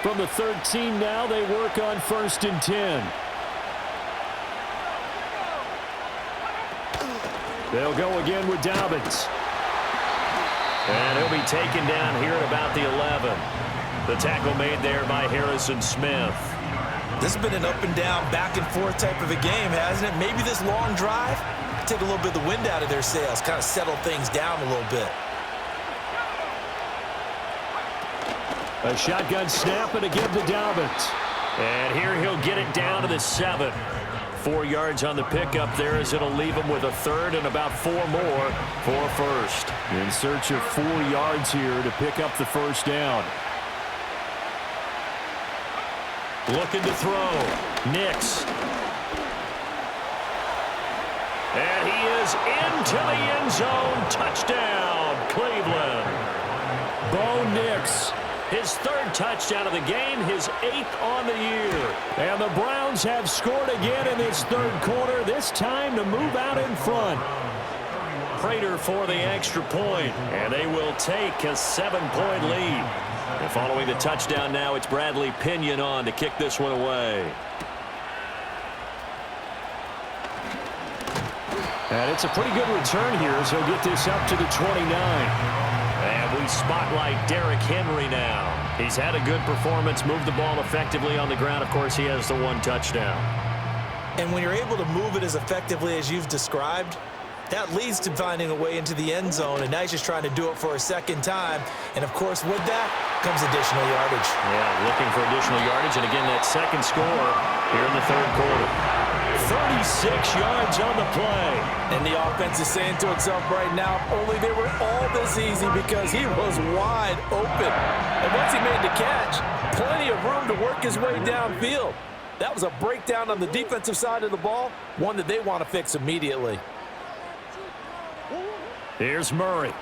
From the 13 now, they work on 1st and 10. They'll go again with Dobbins. And he'll be taken down here at about the 11. The tackle made there by Harrison Smith. This has been an up and down, back and forth type of a game, hasn't it? Maybe this long drive, take a little bit of the wind out of their sails, kind of settle things down a little bit. A shotgun snap and again to Dobbins. And here he'll get it down to the 7. 4 yards on the pickup there as it'll leave him with a third and about 4 more for first. In search of 4 yards here to pick up the first down. Looking to throw. Nix. And he is into the end zone. Touchdown, Cleveland. Bo Nix. His 3rd touchdown of the game, his 8th on the year. And the Browns have scored again in this 3rd quarter, this time to move out in front. Prater for the extra point, and they will take a 7-point lead. And following the touchdown now, it's Bradley Pinion on to kick this one away. And it's a pretty good return here as he'll get this up to the 29. And we spotlight Derrick Henry now. He's had a good performance, moved the ball effectively on the ground. Of course, he has the 1 touchdown. And when you're able to move it as effectively as you've described, that leads to finding a way into the end zone, and now he's just trying to do it for a 2nd time. And, of course, with that comes additional yardage. Yeah, looking for additional yardage, and again, that 2nd score here in the 3rd quarter. 36 yards on the play. And the offense is saying to itself right now, only they were all this easy because he was wide open. And once he made the catch, plenty of room to work his way downfield. That was a breakdown on the defensive side of the ball, one that they want to fix immediately. Here's Murray.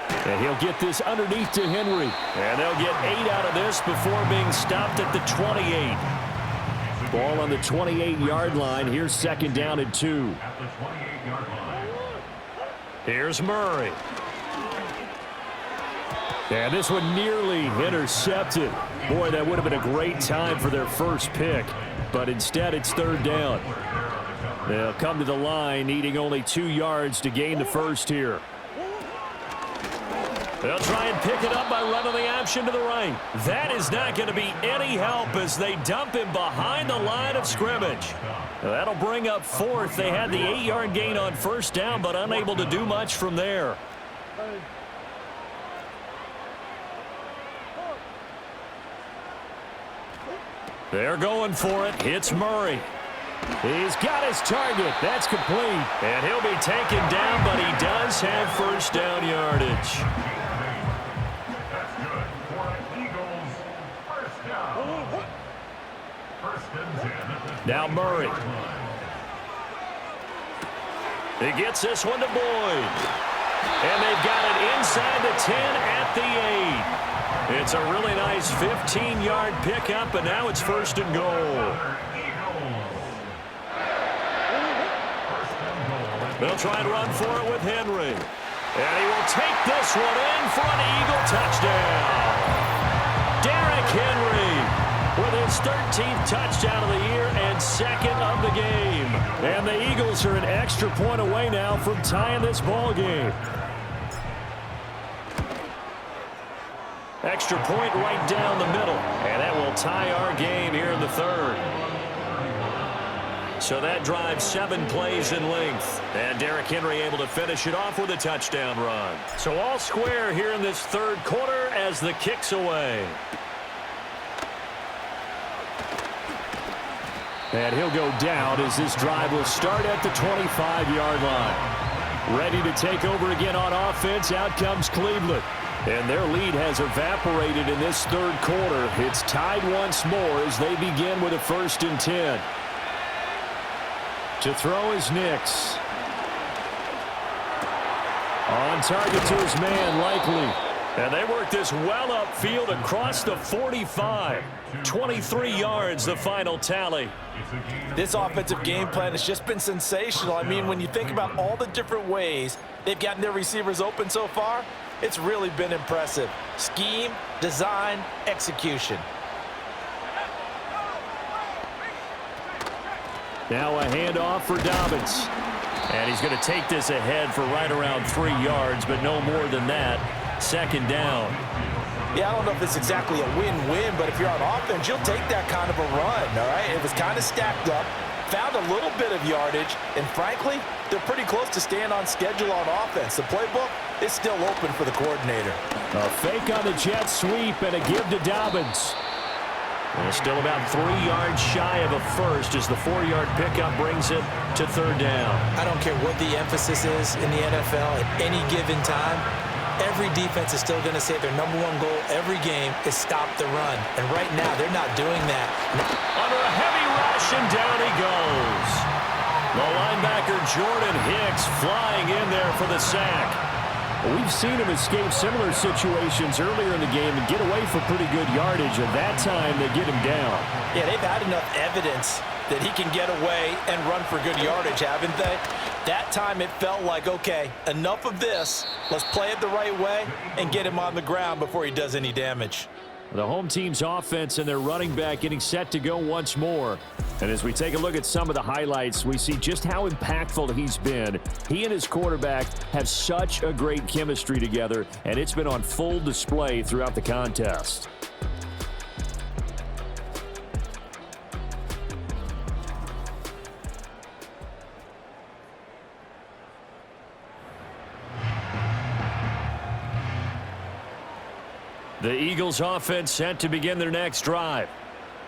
And he'll get this underneath to Henry. And they'll get 8 out of this before being stopped at the 28. Ball on the 28-yard line. Here's 2nd down and 2. At the 28-yard line. Here's Murray. And this one nearly intercepted. Boy, that would have been a great time for their first pick. But instead, it's 3rd down. They'll come to the line, needing only 2 yards to gain the first here. They'll try and pick it up by running the option to the right. That is not going to be any help as they dump him behind the line of scrimmage. That'll bring up 4th. They had the 8-yard gain on 1st down, but unable to do much from there. They're going for it. It's Murray. He's got his target. That's complete. And he'll be taken down, but he does have 1st down yardage. That's good for Eagles. 1st down. 1st and 10. Now Murray. He gets this one to Boyd. And they've got it inside the 10 at the 8. It's a really nice 15-yard pickup, and now it's 1st and goal. They'll try and run for it with Henry. And he will take this one in for an Eagle touchdown. Derrick Henry with his 13th touchdown of the year and 2nd of the game. And the Eagles are an extra point away now from tying this ball game. Extra point right down the middle. And that will tie our game here in the 3rd. So that drives 7 plays in length. And Derrick Henry able to finish it off with a touchdown run. So all square here in this 3rd quarter as the kick's away. And he'll go down as this drive will start at the 25-yard line. Ready to take over again on offense. Out comes Cleveland. And their lead has evaporated in this 3rd quarter. It's tied once more as they begin with a 1st and 10. To throw is Nix. On target to his man, Likely. And they work this well upfield across the 45. 23 yards, the final tally. This offensive game plan has just been sensational. I mean, when you think about all the different ways they've gotten their receivers open so far, it's really been impressive. Scheme, design, execution. Now a handoff for Dobbins. And he's going to take this ahead for right around 3 yards, but no more than that. 2nd down. Yeah, I don't know if it's exactly a win-win, but if you're on offense, you'll take that kind of a run, all right? It was kind of stacked up, found a little bit of yardage, and frankly, they're pretty close to staying on schedule on offense. The playbook is still open for the coordinator. A fake on the jet sweep and a give to Dobbins. And still about 3 yards shy of a first as the 4-yard pickup brings it to third down. I don't care what the emphasis is in the NFL at any given time. Every defense is still going to say their #1 goal every game is stop the run. And right now, they're not doing that. Under a heavy rush, and down he goes. The linebacker Jordan Hicks flying in there for the sack. We've seen him escape similar situations earlier in the game and get away for pretty good yardage, and that time they get him down. Yeah, they've had enough evidence that he can get away and run for good yardage, haven't they? That time it felt like, okay, enough of this. Let's play it the right way and get him on the ground before he does any damage. The home team's offense and their running back getting set to go once more. And as we take a look at some of the highlights, we see just how impactful he's been. He and his quarterback have such a great chemistry together, and it's been on full display throughout the contest. The Eagles offense set to begin their next drive.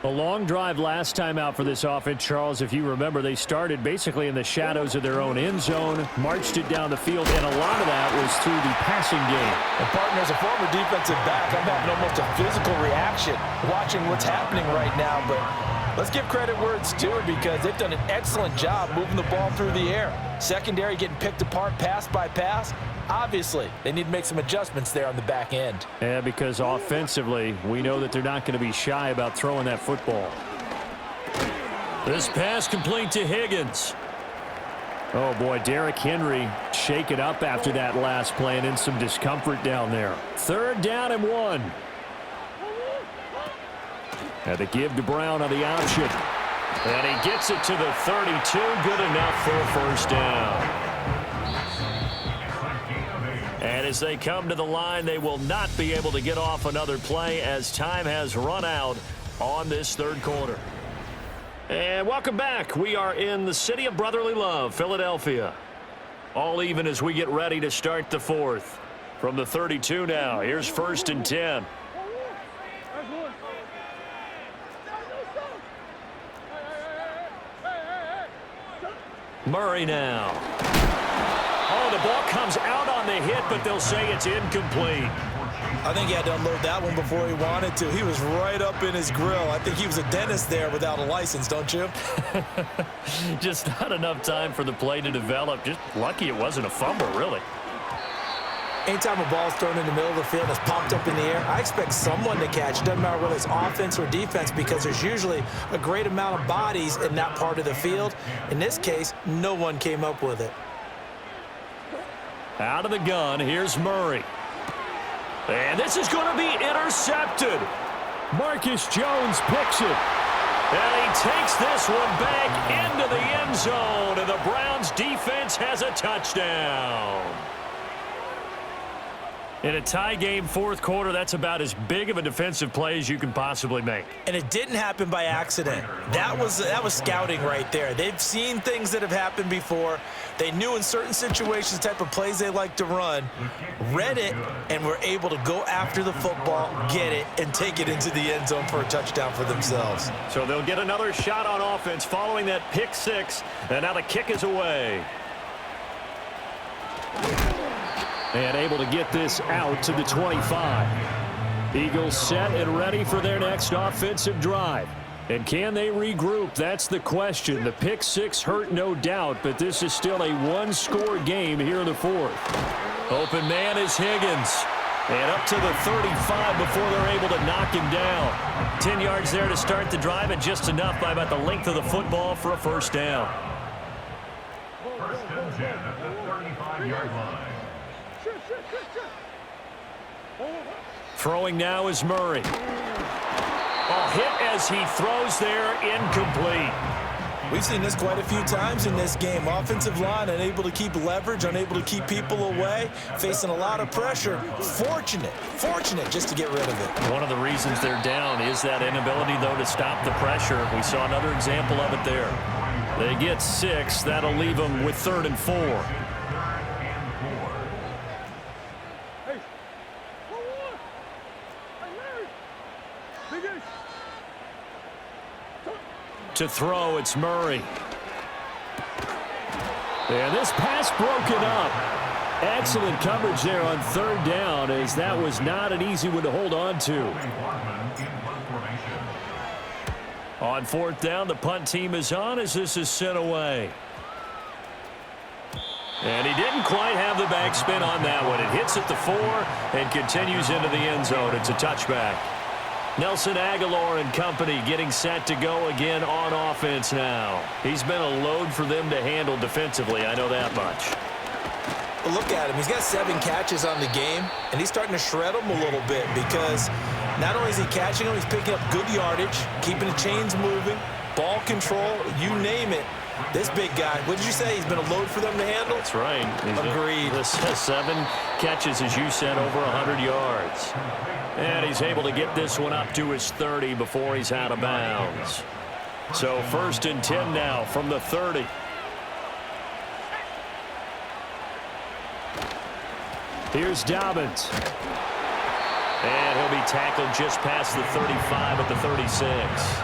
A long drive last time out for this offense, Charles. If you remember, they started basically in the shadows of their own end zone, marched it down the field, and a lot of that was through the passing game. And partner, as a former defensive back, I'm having almost a physical reaction watching what's happening right now. But let's give credit where it's due because they've done an excellent job moving the ball through the air. Secondary getting picked apart pass by pass. Obviously, they need to make some adjustments there on the back end. Yeah, because offensively, we know that they're not going to be shy about throwing that football. This pass complete to Higgins. Oh, boy, Derrick Henry shaken up after that last play and in some discomfort down there. 3rd down and 1. And the give to Brown on the option. And he gets it to the 32. Good enough for a first down. And as they come to the line, they will not be able to get off another play as time has run out on this third quarter. And welcome back. We are in the city of brotherly love, Philadelphia. All even as we get ready to start the fourth. From the 32 now, here's 1st and 10. Murray now. Oh, the ball comes out on the hit, but they'll say it's incomplete. I think he had to unload that one before he wanted to. He was right up in his grill. I think he was a dentist there without a license, don't you? Just not enough time for the play to develop. Just lucky it wasn't a fumble, really. Anytime a ball is thrown in the middle of the field and it's popped up in the air, I expect someone to catch. It doesn't matter whether it's offense or defense because there's usually a great amount of bodies in that part of the field. In this case, no one came up with it. Out of the gun, here's Murray. And this is going to be intercepted. Marcus Jones picks it. And he takes this one back into the end zone, and the Browns defense has a touchdown. In a tie game, fourth quarter, that's about as big of a defensive play as you can possibly make. And it didn't happen by accident. That was scouting right there. They've seen things that have happened before. They knew in certain situations the type of plays they like to run, read it, and were able to go after the football, get it, and take it into the end zone for a touchdown for themselves. So they'll get another shot on offense following that pick six, and now the kick is away. And able to get this out to the 25. Eagles set and ready for their next offensive drive. And can they regroup? That's the question. The pick six hurt, no doubt, but this is still a one-score game here in the fourth. Open man is Higgins. And up to the 35 before they're able to knock him down. 10 yards there to start the drive, and just enough by about the length of the football for a first down. 1st and 10 at the 35-yard line. Throwing now is Murray. A hit as he throws there, incomplete. We've seen this quite a few times in this game. Offensive line unable to keep leverage, unable to keep people away, facing a lot of pressure. Fortunate just to get rid of it. One of the reasons they're down is that inability, though, to stop the pressure. We saw another example of it there. They get 6. That'll leave them with 3rd and 4. To throw, it's Murray. And this pass broken up. Excellent coverage there on 3rd down, as that was not an easy one to hold on to. On 4th down, the punt team is on as this is sent away. And he didn't quite have the backspin on that one. It hits at the 4 and continues into the end zone. It's a touchback. Nelson Agholor and company getting set to go again on offense now. He's been a load for them to handle defensively, I know that much. Well, look at him. He's got 7 catches on the game, and he's starting to shred them a little bit because not only is he catching them, he's picking up good yardage, keeping the chains moving, ball control, you name it. This big guy, what did you say? He's been a load for them to handle? That's right. Agreed. 7 catches, as you said, over 100 yards. And he's able to get this one up to his 30 before he's out of bounds. So 1st and 10 now from the 30. Here's Dobbins. And he'll be tackled just past the 35 at the 36.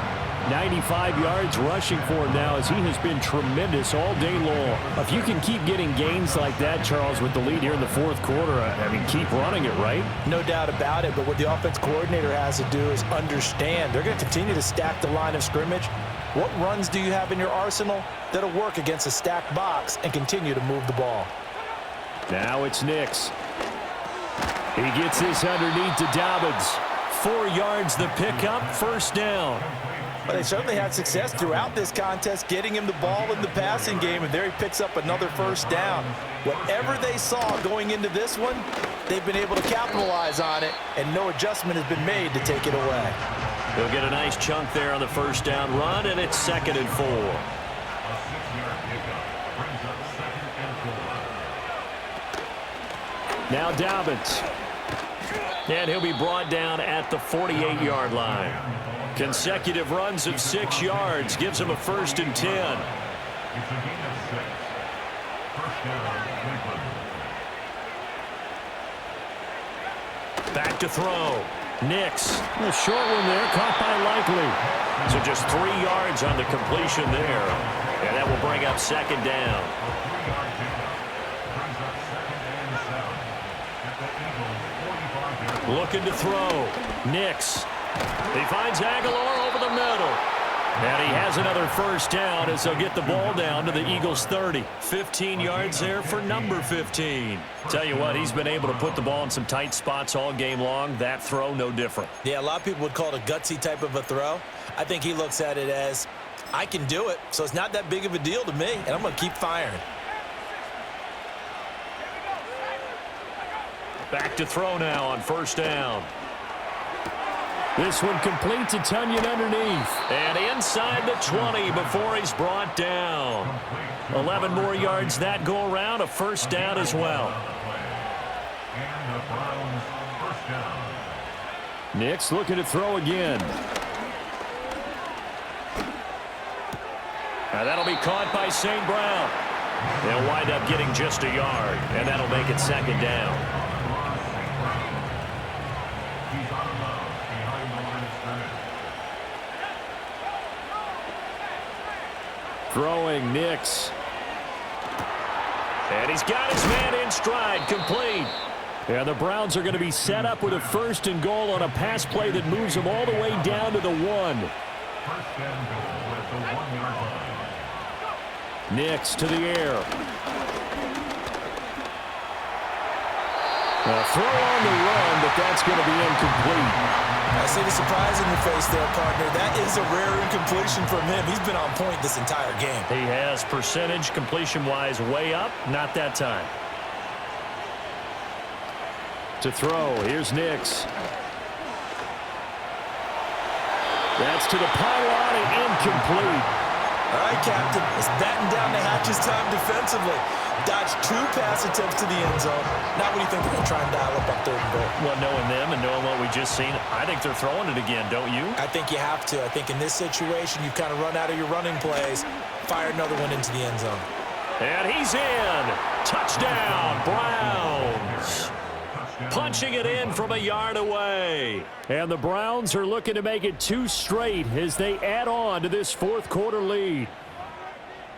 95 yards rushing for him now, as he has been tremendous all day long. If you can keep getting gains like that, Charles, with the lead here in the 4th quarter, I mean, keep running it, right? No doubt about it, but what the offense coordinator has to do is understand they're going to continue to stack the line of scrimmage. What runs do you have in your arsenal that'll work against a stacked box and continue to move the ball? Now it's Nix. He gets this underneath to Dobbins. 4 yards the pickup, 1st down. But they certainly had success throughout this contest getting him the ball in the passing game, and there he picks up another 1st down. Whatever they saw going into this one, they've been able to capitalize on it, and no adjustment has been made to take it away. He'll get a nice chunk there on the 1st down run, and it's 2nd and 4. Now Dobbins. And he'll be brought down at the 48-yard line. Consecutive runs of 6 yards gives him a 1st and 10. Back to throw. Nix. A short one there, caught by Likely. So just 3 yards on the completion there. And that will bring up 2nd down. Looking to throw. Nix. He finds Agholor over the middle. And he has another 1st down as they'll get the ball down to the Eagles' 30. 15 yards there for number 15. Tell you what, he's been able to put the ball in some tight spots all game long. That throw, no different. Yeah, a lot of people would call it a gutsy type of a throw. I think he looks at it as, I can do it, so it's not that big of a deal to me, and I'm going to keep firing. Back to throw now on 1st down. This one complete to Tonyan underneath. And inside the 20 before he's brought down. 11 more yards that go around, a 1st down as well. Nix looking to throw again. Now that'll be caught by St. Brown. They'll wind up getting just a yard, and that'll make it 2nd down. Throwing Nix. And he's got his man in stride, complete. Yeah, the Browns are going to be set up with a 1st and goal on a pass play that moves them all the way down to the 1. 1st and goal at the 1-yard line. Nix to the air. A throw on the run, but that's going to be incomplete. I see the surprise in your face there, partner. That is a rare incompletion from him. He's been on point this entire game. He has percentage completion-wise way up. Not that time. To throw, here's Nix. That's to the pylon and incomplete. All right, Captain, let's batten down the hatches time defensively. Dodge 2 pass attempts to the end zone. Now what do you think they're going to try and dial up on 3rd and goal? Well, knowing them and knowing what we just seen, I think they're throwing it again, don't you? I think you have to. I think in this situation, you've kind of run out of your running plays. Fire another one into the end zone. And he's in. Touchdown, Browns. Punching it in from a yard away. And the Browns are looking to make it 2 straight as they add on to this 4th quarter lead.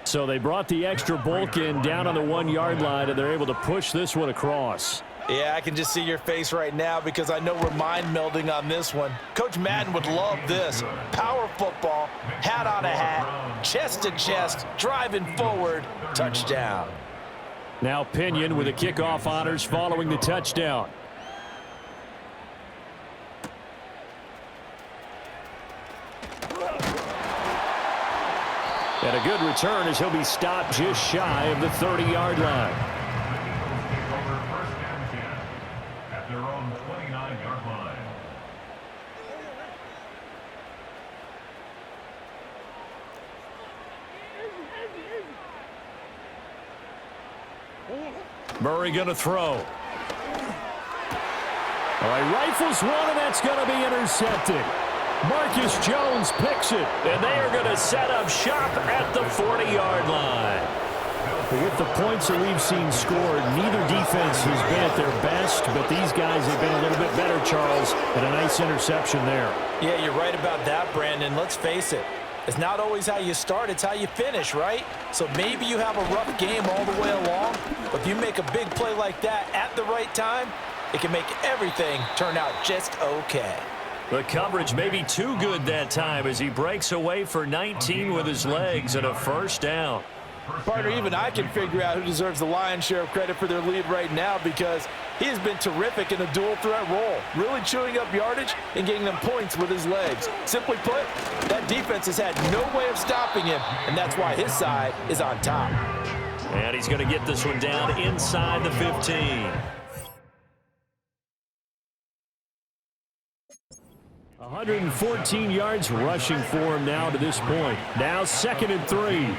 So they brought the extra bulk in down on the 1-yard line, and they're able to push this one across. Yeah, I can just see your face right now because I know we're mind melding on this one. Coach Madden would love this. Power football, hat on a hat, chest to chest, driving forward, touchdown. Now Pinion with the kickoff honors following the touchdown. And a good return as he'll be stopped just shy of the 30-yard line. First and 10 at their own 29-yard line. Murray going to throw. All right, rifles one, and that's going to be intercepted. Marcus Jones picks it. And they are going to set up shop at the 40-yard line. With the points that we've seen scored, neither defense has been at their best, but these guys have been a little bit better, Charles, and a nice interception there. Yeah, you're right about that, Brandon. Let's face it. It's not always how you start, it's how you finish, right? So maybe you have a rough game all the way along, but if you make a big play like that at the right time, it can make everything turn out just okay. The coverage may be too good that time as he breaks away for 19 with his legs and a first down. Partner, even I can figure out who deserves the lion's share of credit for their lead right now because he has been terrific in a dual threat role, really chewing up yardage and getting them points with his legs. Simply put, that defense has had no way of stopping him, and that's why his side is on top. And he's going to get this one down inside the 15. 114 yards rushing for him now to this point. Now 2nd and 3.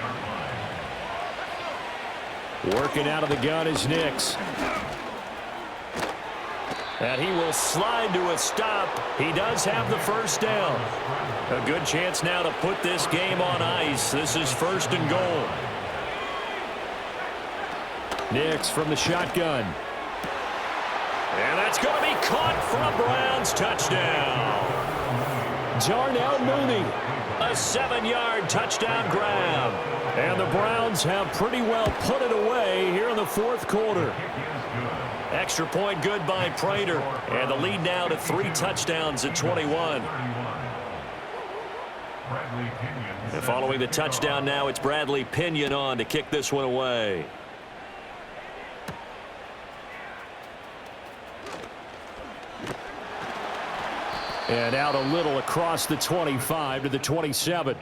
Working out of the gun is Nix. And he will slide to a stop. He does have the first down. A good chance now to put this game on ice. This is 1st and goal. Nix from the shotgun. And that's going to be caught for a Browns touchdown. Darnell Mooney. A 7-yard touchdown grab. And the Browns have pretty well put it away here in the 4th quarter. Extra point good by Prater. And the lead now to 3 touchdowns at 21. And following the touchdown now, it's Bradley Pinion on to kick this one away. And out a little across the 25 to the 27.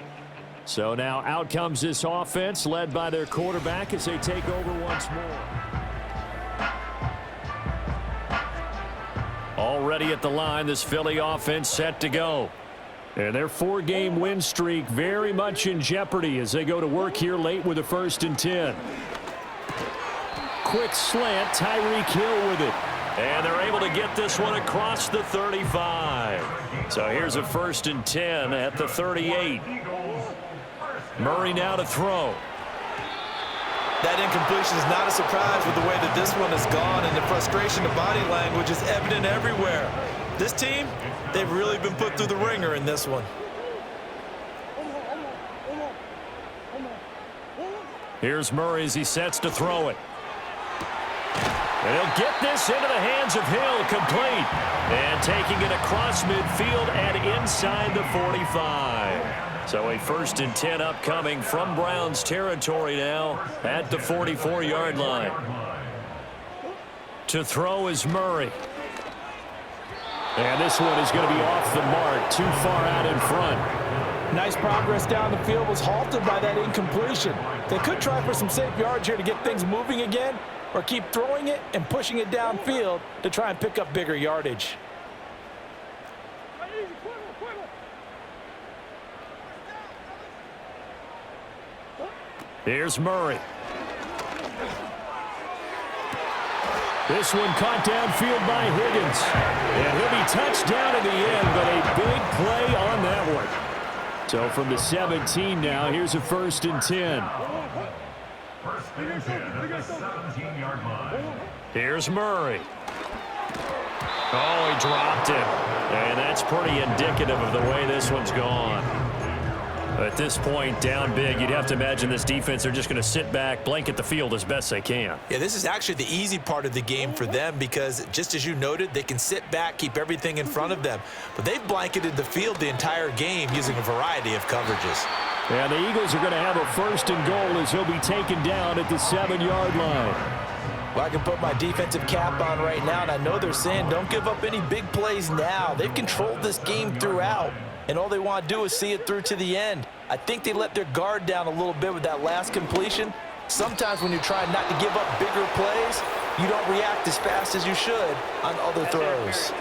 So now out comes this offense led by their quarterback as they take over once more. Already at the line, this Philly offense set to go. And their 4-game win streak very much in jeopardy as they go to work here late with a 1st and 10. Quick slant, Tyreek Hill with it. And they're able to get this one across the 35. So here's a 1st and 10 at the 38. Murray now to throw. That incompletion is not a surprise with the way that this one has gone, and the frustration of body language is evident everywhere. This team, they've really been put through the ringer in this one. Here's Murray as he sets to throw it. And he'll get this into the hands of Hill, complete. And taking it across midfield and inside the 45. So a 1st and 10 upcoming from Browns territory now at the 44-yard line. To throw is Murray. And this one is going to be off the mark, too far out in front. Nice progress down the field was halted by that incompletion. They could try for some safe yards here to get things moving again, or keep throwing it and pushing it downfield to try and pick up bigger yardage. Here's Murray. This one caught downfield by Higgins. And he'll be touched down in the end, but a big play on that one. So from the 17 now, here's a 1st and 10. First and 10 at the 17-yard line. Here's Murray. Oh, he dropped it. And that's pretty indicative of the way this one's gone. At this point, down big, you'd have to imagine this defense, they're just going to sit back, blanket the field as best they can. Yeah, this is actually the easy part of the game for them because, just as you noted, they can sit back, keep everything in front of them. But they've blanketed the field the entire game using a variety of coverages. And the Eagles are going to have a 1st and goal as he'll be taken down at the 7-yard line. Well, I can put my defensive cap on right now, and I know they're saying don't give up any big plays now. They've controlled this game throughout, and all they want to do is see it through to the end. I think they let their guard down a little bit with that last completion. Sometimes when you're trying not to give up bigger plays, you don't react as fast as you should on other throws.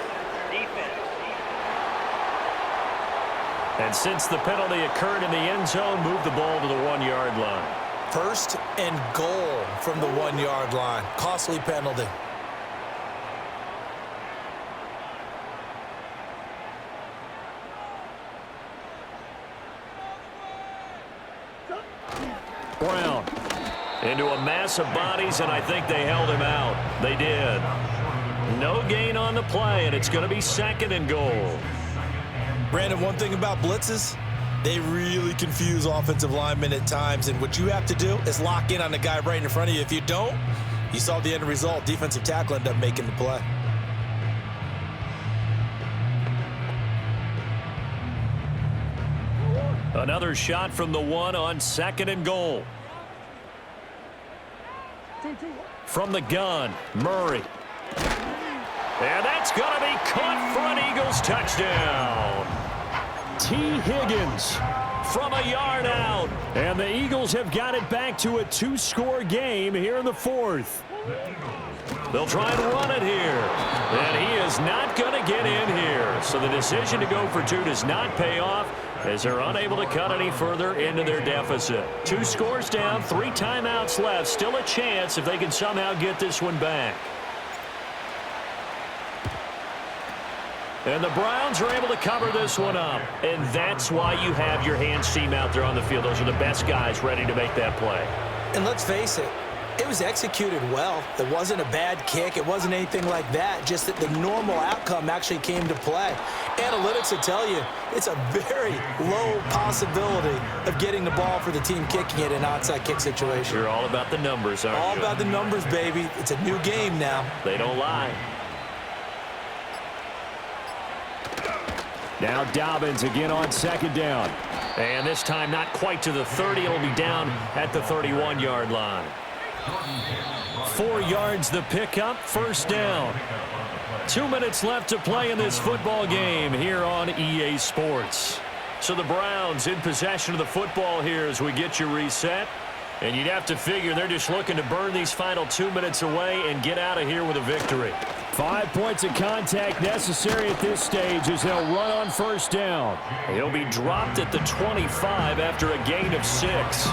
And since the penalty occurred in the end zone, move the ball to the 1-yard line. 1st and goal from the 1-yard line. Costly penalty. Brown into a mass of bodies, and I think they held him out. They did. No gain on the play, and it's going to be 2nd and goal. Brandon, one thing about blitzes, they really confuse offensive linemen at times, and what you have to do is lock in on the guy right in front of you. If you don't, you saw the end result. Defensive tackle ended up making the play. Another shot from the 1 on 2nd and goal. From the gun, Murray. And that's going to be caught for an Eagles touchdown. T. Higgins from a yard out. And the Eagles have got it back to a 2-score game here in the 4th. They'll try and run it here. And he is not going to get in here. So the decision to go for 2 does not pay off as they're unable to cut any further into their deficit. 2 scores down, 3 timeouts left. Still a chance if they can somehow get this one back. And the Browns are able to cover this one up. And that's why you have your hands team out there on the field. Those are the best guys ready to make that play. And let's face it, it was executed well. It wasn't a bad kick. It wasn't anything like that. Just that the normal outcome actually came to play. Analytics will tell you it's a very low possibility of getting the ball for the team kicking it in an onside kick situation. You're all about the numbers, aren't you? All about the numbers, baby. It's a new game now. They don't lie. Now Dobbins again on 2nd down. And this time not quite to the 30. It'll be down at the 31-yard line. 4 yards the pickup, 1st down. 2 minutes left to play in this football game here on EA Sports. So the Browns in possession of the football here as we get you reset. And you'd have to figure they're just looking to burn these final 2 minutes away and get out of here with a victory. 5 points of contact necessary at this stage as they'll run on 1st down. He'll be dropped at the 25 after a gain of 6.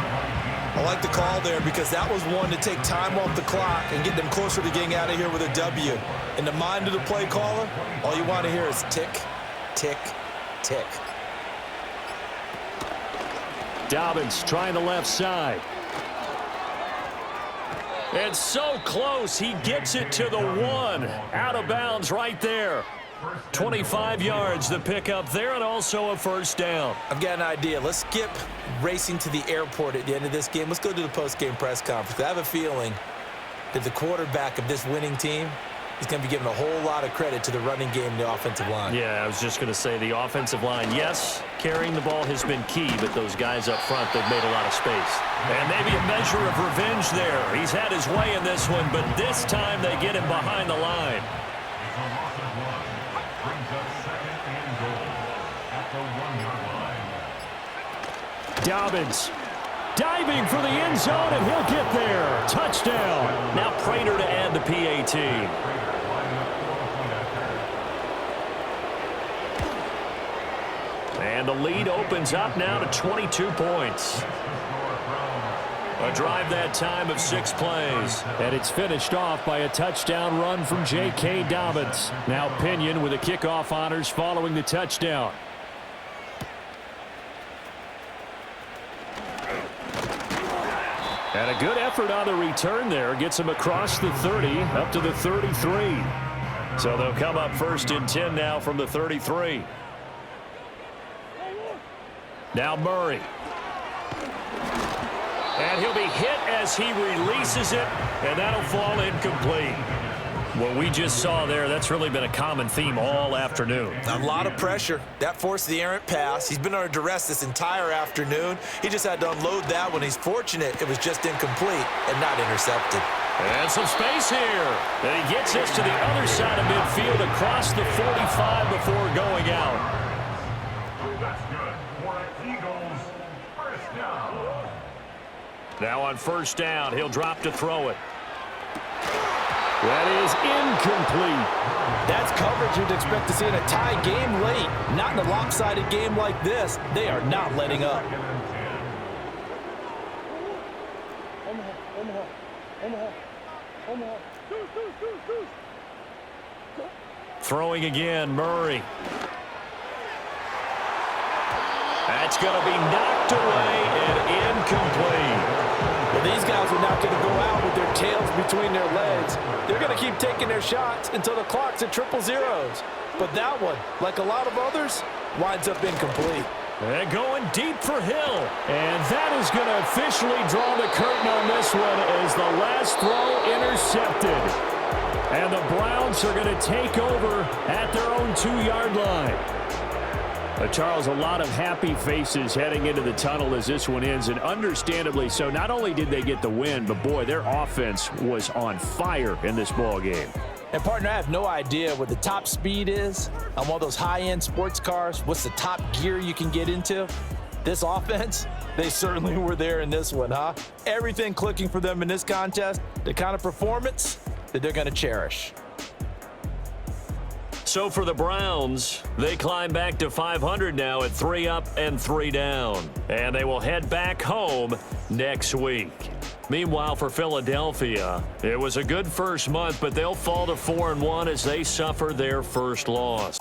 I like the call there because that was one to take time off the clock and get them closer to getting out of here with a W. In the mind of the play caller, all you want to hear is tick, tick, tick. Dobbins trying the left side. And so close, he gets it to the 1. Out of bounds right there. 25 yards the pickup there, and also a 1st down. I've got an idea. Let's skip racing to the airport at the end of this game. Let's go to the post-game press conference. I have a feeling that the quarterback of this winning team is going to be giving a whole lot of credit to the running game and the offensive line. Yeah, I was just going to say the offensive line, yes, carrying the ball has been key, but those guys up front, they've made a lot of space. And maybe a measure of revenge there. He's had his way in this one, but this time they get him behind the line. It's a loss of 1. Brings up 2nd and goal at the 1-yard line. Dobbins diving for the end zone, and he'll get there. Touchdown. Now Prater to add the PAT. And the lead opens up now to 22 points. A drive that time of 6 plays. And it's finished off by a touchdown run from J.K. Dobbins. Now Pinion with the kickoff honors following the touchdown. And a good effort on the return there. Gets him across the 30, up to the 33. So they'll come up 1st and 10 now from the 33. Now Murray. And he'll be hit as he releases it, and that'll fall incomplete. What we just saw there, that's really been a common theme all afternoon. A lot of pressure. That forced the errant pass. He's been under duress this entire afternoon. He just had to unload that one. He's fortunate it was just incomplete and not intercepted. And some space here. And he gets us to the other side of midfield across the 45 before going out. That's good for Eagles. First down. Now on 1st down, he'll drop to throw it. That is incomplete. That's coverage you'd expect to see in a tie game late. Not in a lopsided game like this. They are not letting up. Throwing again, Murray. That's going to be knocked away and incomplete. Well, these guys are not going to go out with their tails between their legs. They're going to keep taking their shots until the clock's at 000. But that one, like a lot of others, winds up incomplete. And going deep for Hill. And that is going to officially draw the curtain on this one as the last throw intercepted. And the Browns are going to take over at their own 2-yard line. Charles, a lot of happy faces heading into the tunnel as this one ends, and understandably so. Not only did they get the win, but boy, their offense was on fire in this ball game. And partner, I have no idea what the top speed is on one of those high-end sports cars. What's the top gear you can get into? This offense, they certainly were there in this one, huh? Everything clicking for them in this contest, the kind of performance that they're going to cherish. So for the Browns, they climb back to 500 now at 3 up and 3 down. And they will head back home next week. Meanwhile, for Philadelphia, it was a good first month, but they'll fall to 4-1 as they suffer their first loss.